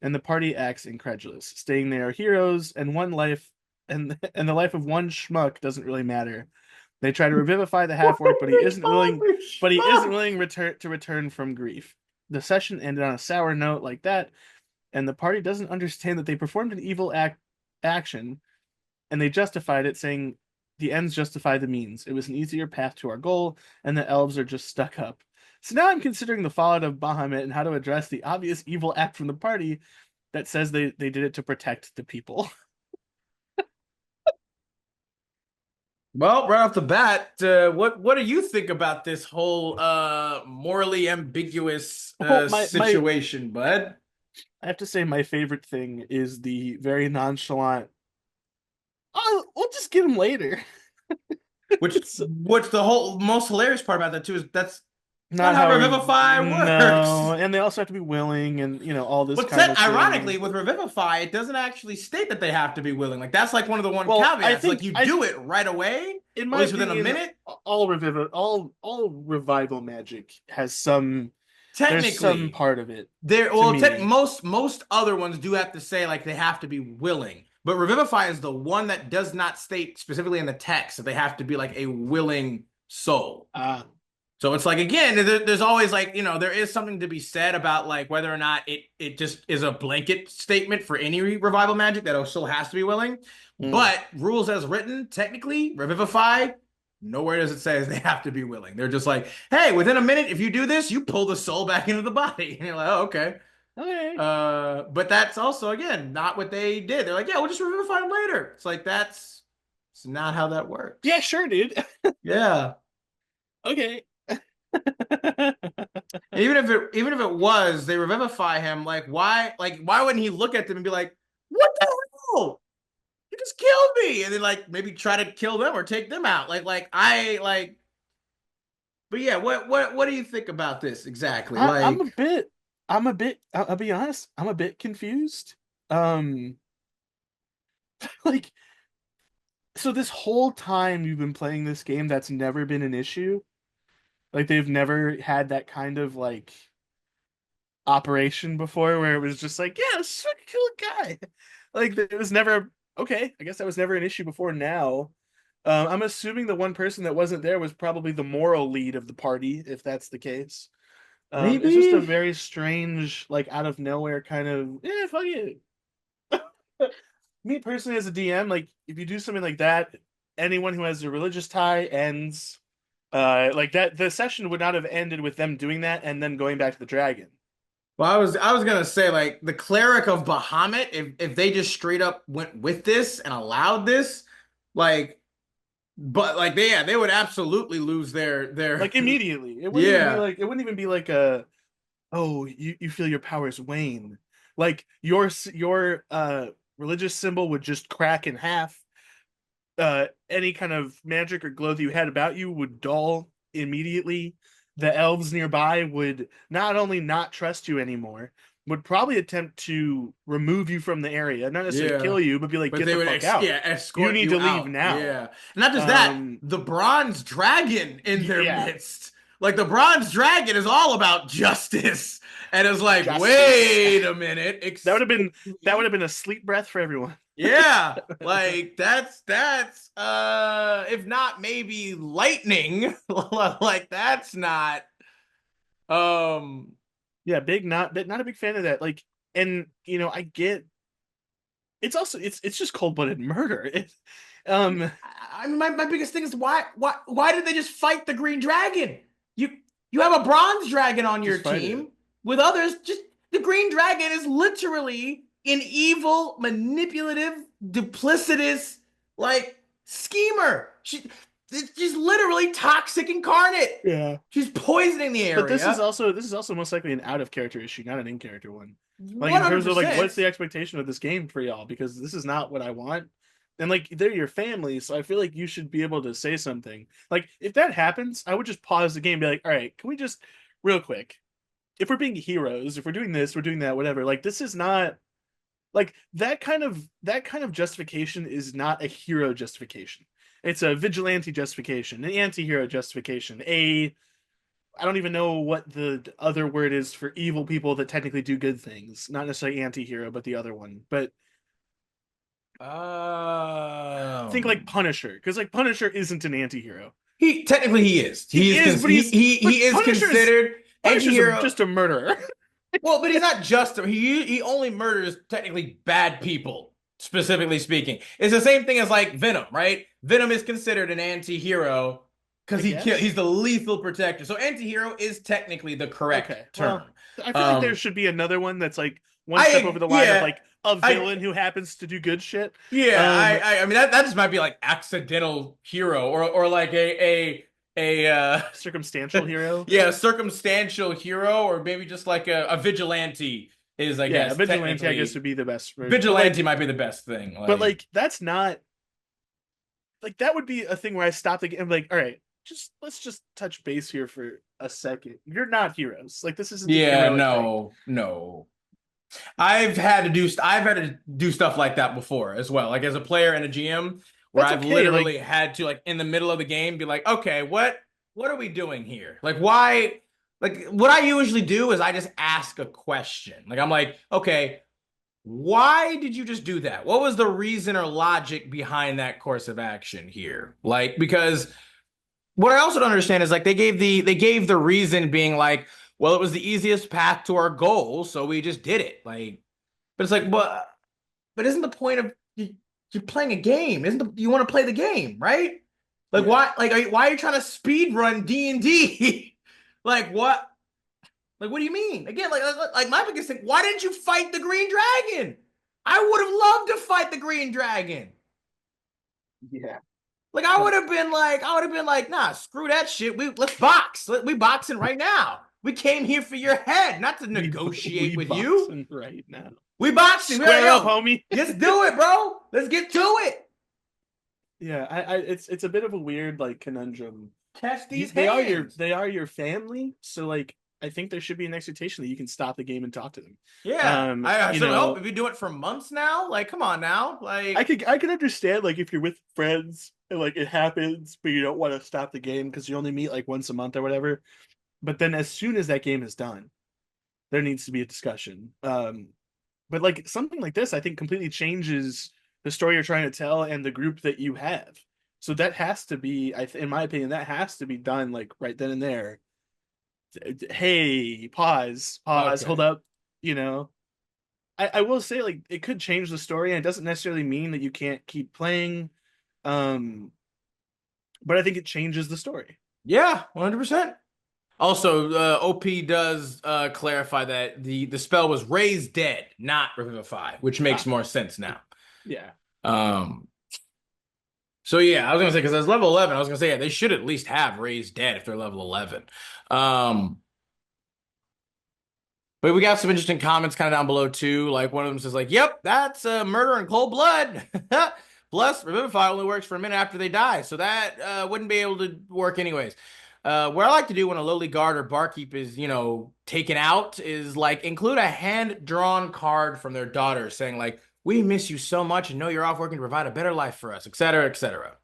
and the party acts incredulous, stating they are heroes and one life and the life of one schmuck doesn't really matter. They try to revivify the half orc, but he isn't willing to return from grief. The session ended on a sour note like that, and the party doesn't understand that they performed an evil action, and they justified it, saying the ends justify the means. It was an easier path to our goal, and the elves are just stuck up. So now I'm considering the fallout of Bahamut and how to address the obvious evil act from the party that says they did it to protect the people. Well, right off the bat, what do you think about this whole morally ambiguous Well, my situation, bud? I have to say my favorite thing is the very nonchalant. Oh, we'll just get him later. Which It's what's the whole most hilarious part about that too is that's not not how how Revivify works. no, and they also have to be willing, and all this What's kind that? of thing. Ironically, with Revivify, it doesn't actually state that they have to be willing. Like that's like one of the one Well, I caveats. Like think you I do it right away, in or at my least within a opinion, minute. all revival magic has some. There's some Technically, part of it there to well, me. most other ones do have to say like they have to be willing. But Revivify is the one that does not state specifically in the text that they have to be like a willing soul. Uh, So it's like again, there's always like there is something to be said about like whether or not it just is a blanket statement for any revival magic that still has to be willing. mm. But rules as written, technically, Revivify, nowhere does it say they have to be willing. They're just like, hey, within a minute, if you do this, you pull the soul back into the body. And you're like, oh, okay. Okay. But that's also again not what they did. They're like, yeah, we'll just revivify them later. It's like it's not how that Yeah, works. sure, dude. Yeah. Okay. And even if it was, they revivify him. Like why wouldn't he look at them and be like, "What the hell? You just killed me!" And then like maybe try to kill them or take them out. Like I like. But yeah, what do you think about this exactly? I'm a Like bit. I'll be honest. I'm a bit confused. Um, like, so this whole time you've been playing this game, that's never been an issue. Like, they've never had that kind of like operation before where it was just like, yeah, let's just fucking kill a guy. Like, it was never okay. I guess that was never an issue before now. I'm assuming the one person that wasn't there was probably the moral lead of the party, if that's the case. It's just a maybe. very strange, like out of nowhere kind of, yeah, fuck it. Me personally, as a DM, like if you do something like that, anyone who has a religious tie ends. Like that, the session would not have ended with them doing that and then going back to the dragon. Well, I was gonna say like the cleric of Bahamut, if they just straight up went with this and allowed this, like, but like they would absolutely lose their Like immediately, yeah. it wouldn't even be like a, oh, you feel your powers wane. Like your religious symbol would just crack in half. Any kind of magic or glow that you had about you would dull immediately. The elves nearby would not only not trust you anymore, would probably attempt to remove you from the area, not necessarily Yeah. kill you, but be like, But get they the would fuck out. You escort need you to leave out. now. Yeah. And not just that, Um, the bronze dragon in their yeah, midst. Like the bronze dragon is all about justice. And it's like, justice. wait a minute, That would have been excuse that would me. have been a sleep breath for everyone. Yeah. Like that's if not maybe lightning. Like that's not um Yeah, not a big fan of that. Like, and I get it's also it's just cold-blooded murder. Um, I mean, my biggest thing is why did they just fight the green dragon? You you have a bronze dragon on your just fight it. team with others. Just the green dragon is literally an evil, manipulative, duplicitous, like schemer. she's literally toxic incarnate. Yeah. She's poisoning the But area. this is also most likely an out of character issue, not an in character one. Like in terms of like what's 100%. the expectation of this game for y'all? Because this is not what I want. And like they're your family, so I feel like you should be able to say something. Like if that happens, I would just pause the game and be like, all right, can we just real quick? If we're being heroes, if we're doing this, we're doing that, whatever. Like this is not like that kind of justification is not a hero justification. It's a vigilante justification, an anti-hero justification, a I don't even know what the other word is for evil people that technically do good things. Not necessarily anti-hero, but the other one. But think like Um, Punisher, because like Punisher isn't an anti-hero. he technically he is. He is, but He is considered anti-hero. Just a murderer. Well, but he's not just he only murders technically bad people, specifically speaking. It's the same thing as like Venom, right? Venom is considered an anti-hero I because guess. he's the lethal protector. So anti-hero is technically the correct Okay. term. Well, I feel like there Um, should be another one that's like one step over I the line of yeah, like a I villain who happens to do good shit. yeah, Um, I mean that just might be like accidental hero or like a circumstantial hero. yeah, circumstantial hero, or maybe just like a vigilante is, I Yeah, guess, vigilante, I guess, technically. would be the best version. Vigilante might be the best thing. But Like, like that's not like that would be a thing where I stop the game like, all right, just let's just touch base here for a second. You're not heroes. Like this isn't a yeah, heroic thing. no, no. I've had to do stuff like that before as well. Like as a player and a GM, where That's I've okay. Like literally had to like in the middle of the game be like, okay, what are we doing here? Like why? Like what I usually do is I just ask a question. Like I'm like, okay, why did you just do that? What was the reason or logic behind that course of action here? Like, because what I also don't understand is like they gave the reason being like, well, it was the easiest path to our goal, so we just did it. Like, but it's like, but isn't the point of you're playing a game? Isn't you want to play the game, right? Like yeah. why are you trying to speed run D&D? Like what? Like, what do you mean? Again, like my biggest thing, why didn't you fight the Green Dragon? I would have loved to fight the Green Dragon. Yeah. Like, But I would have been like, nah, screw that shit. Let's box. We boxing right now. We came here for your head, not to we negotiate we with you. boxing right now. We boxing. We're like, Square up, yo, homie. let's do it, bro. Let's get to it. Yeah, it's a bit of a weird like conundrum. Catch these They hands. are your family, so like I think there should be an expectation that you can stop the game and talk to them. Yeah, I You should hope know, if you do it for months now. Like, come on now. Like, I could understand like if you're with friends and like it happens, but you don't want to stop the game because you only meet like once a month or whatever. But then as soon as that game is done, there needs to be a discussion. But like something like this, I think completely changes the story you're trying to tell and the group that you have. So that has to be, in my opinion, that has to be done like right then and there. Hey, pause, hold okay. up. You know, I will say like it could change the story, and it doesn't necessarily mean that you can't keep playing. Um, but I think it changes the story. Yeah, 100%. Also, OP does clarify that the spell was raise dead, not revivify, which makes Ah, more sense now. yeah, Um, so yeah, I was gonna say because as level 11, I was gonna say yeah, they should at least have raised dead if they're level 11. Um, but we got some interesting comments kind of down below too. Like one of them says like, "Yep, that's murder in cold blood." Plus, revivify only works for a minute after they die, so that wouldn't be able to work anyways. What I like to do when a lowly guard or barkeep is, taken out is like include a hand-drawn card from their daughter saying like, "We miss you so much and know you're off working to provide a better life for us," etc., etc.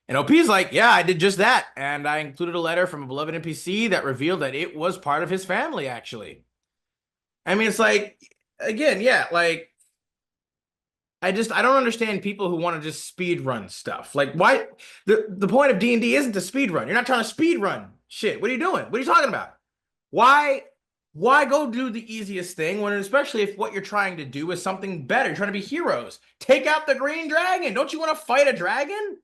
And OP's like, "Yeah, I did just that, and I included a letter from a beloved NPC that revealed that it was part of his family, actually." I mean, it's like, again, yeah, like I don't understand people who want to just speed run stuff. Like, why the point of D&D isn't to speed run. You're not trying to speed run shit. What are you doing? What are you talking about? Why why go do the easiest thing when, especially if what you're trying to do is something better? You're trying to be heroes. Take out the green dragon. Don't you want to fight a dragon?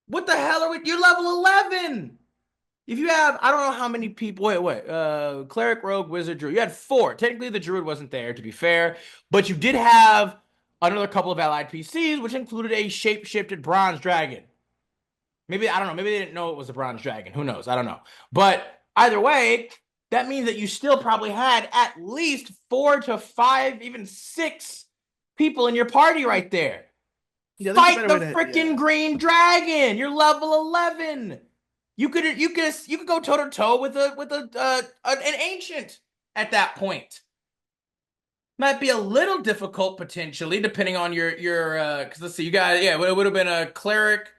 What the hell are we? You're level 11. If you have, I don't know how many people. Wait. Cleric, rogue, wizard, druid. You had four. Technically, the druid wasn't there, to be fair, but you did have another couple of allied PCs, which included a shape-shifted bronze dragon. Maybe I don't know. Maybe they didn't know it was a bronze dragon. Who knows? I don't know. But either way, that means that you still probably had at least 4 to 5, even 6 people in your party right there. Yeah, there's a Fight better way the to. freaking Yeah, green dragon. You're level 11. You could go toe to toe with an ancient at that point. Might be a little difficult potentially, depending on your because let's see, you got yeah, it would have been a cleric,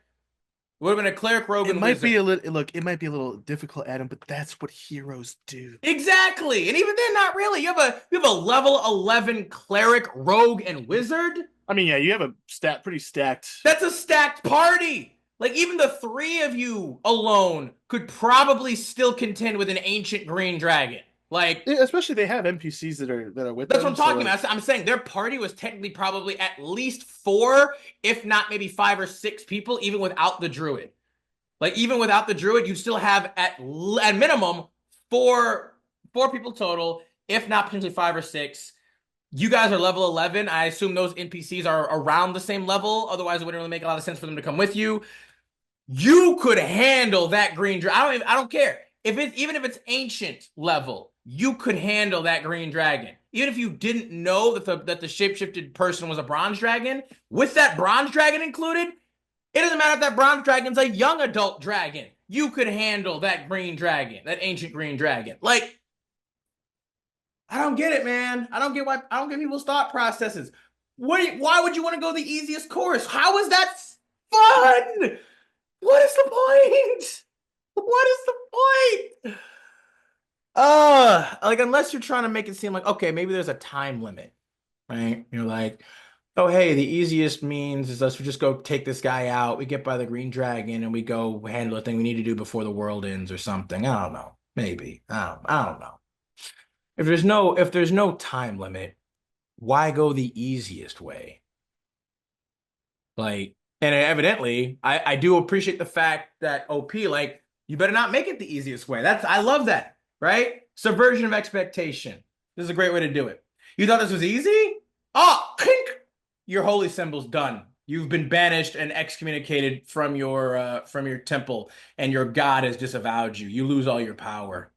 rogue, it and might be wizard. a little. Look, it might be a little difficult, Adam, but that's what heroes do. Exactly. And even then, not really. You have a level 11 cleric, rogue, and wizard. I mean, yeah, you have a pretty stacked. That's a stacked party. Like even the three of you alone could probably still contend with an ancient green dragon. Like Especially they have NPCs that are with that's what them, I'm so talking like, about. I'm saying their party was technically probably at least 4, if not maybe 5 or 6 people, even without the druid. Like even without the druid, you still have at minimum four people total, if not potentially 5 or 6. You guys are level 11. I assume those NPCs are around the same level. Otherwise, it wouldn't really make a lot of sense for them to come with you. You could handle that green dragon. I don't care if it's even if it's ancient level. You could handle that green dragon. Even if you didn't know that the shapeshifted person was a bronze dragon, with that bronze dragon included, it doesn't matter if that bronze dragon's a young adult dragon. You could handle that green dragon, that ancient green dragon. Like, I don't get it, man. I don't get people's thought processes. Why would you want to go the easiest course? How is that fun? What is the point? What is the point? Like unless you're trying to make it seem like, okay, maybe there's a time limit, right? You're like, oh, hey, the easiest means is us we just go take this guy out. We get by the green dragon and we go handle the thing we need to do before the world ends or something. I don't know. Maybe. I don't know. If there's no time limit, why go the easiest way? Like, and evidently, I do appreciate the fact that OP, like, you better not make it the easiest way. I love that, right? Subversion of expectation. This is a great way to do it. You thought this was easy? Oh, clink! Your holy symbol's done. You've been banished and excommunicated from your temple, and your god has disavowed you. You lose all your power.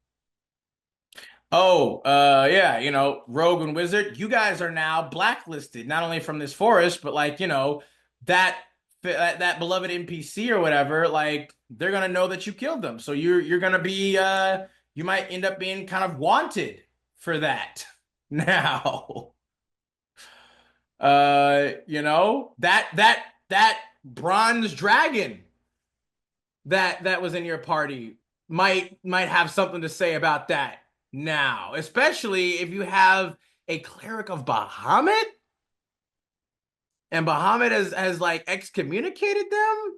Oh, yeah, Rogue and Wizard, you guys are now blacklisted, not only from this forest, but like, that that beloved NPC or whatever, like they're gonna know that you killed them. So you're gonna be you might end up being kind of wanted for that now. That bronze dragon that was in your party might have something to say about that now, especially if you have a cleric of Bahamut and Bahamut has like excommunicated them.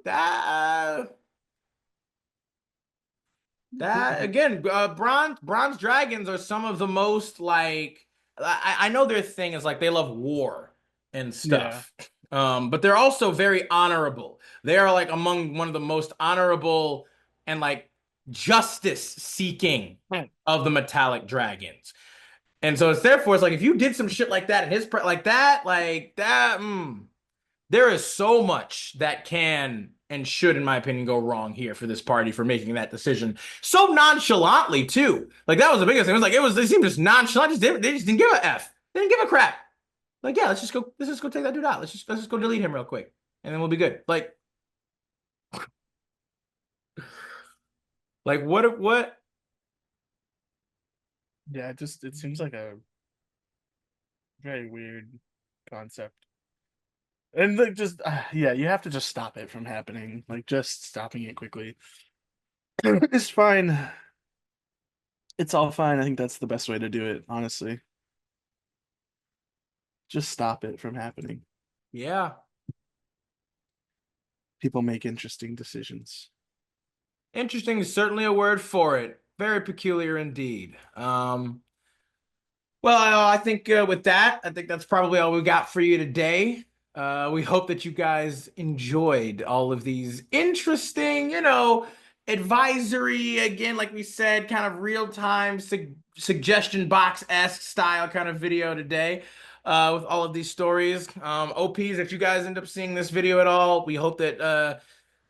That again, bronze dragons are some of the most like I know their thing is like they love war and yeah, stuff. But they're also very honorable. They are like among one of the most honorable and like justice seeking of the metallic dragons. And so it's like if you did some shit like that in there is so much that can and should, in my opinion, go wrong here for this party for making that decision so nonchalantly too. Like that was the biggest thing. It was like they seemed just nonchalant. They just didn't give a f. They didn't give a crap. Like yeah, let's just go take that dude out. Let's just go delete him real quick, and then we'll be good. Like what? yeah. It seems like a very weird concept, and like just yeah, you have to just stop it from happening. Like just stopping it quickly. It's fine. It's all fine. I think that's the best way to do it, honestly. Just stop it from happening. Yeah, People make interesting decisions. interesting is certainly a word for it. Very peculiar indeed. Well, I think with that, I think that's probably all we got for you today. We hope that you guys enjoyed all of these interesting, advisory, again, like we said, kind of real-time suggestion box-esque style kind of video today with all of these stories. OPs, if you guys end up seeing this video at all, we hope that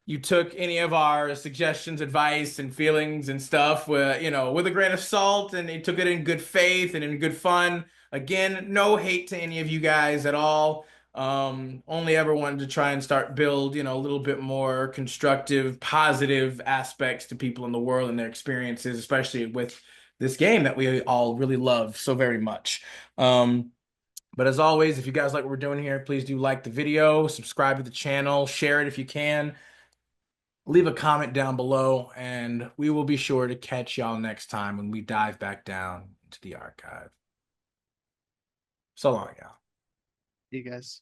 you took any of our suggestions, advice, and feelings and stuff with, with a grain of salt, and you took it in good faith and in good fun. Again, no hate to any of you guys at all. Only ever wanted to try and start build, a little bit more constructive, positive aspects to people in the world and their experiences, especially with this game that we all really love so very much. But as always, if you guys like what we're doing here, please do like the video, subscribe to the channel, share it if you can, leave a comment down below, and we will be sure to catch y'all next time when we dive back down into the archive. So long, y'all. You guys.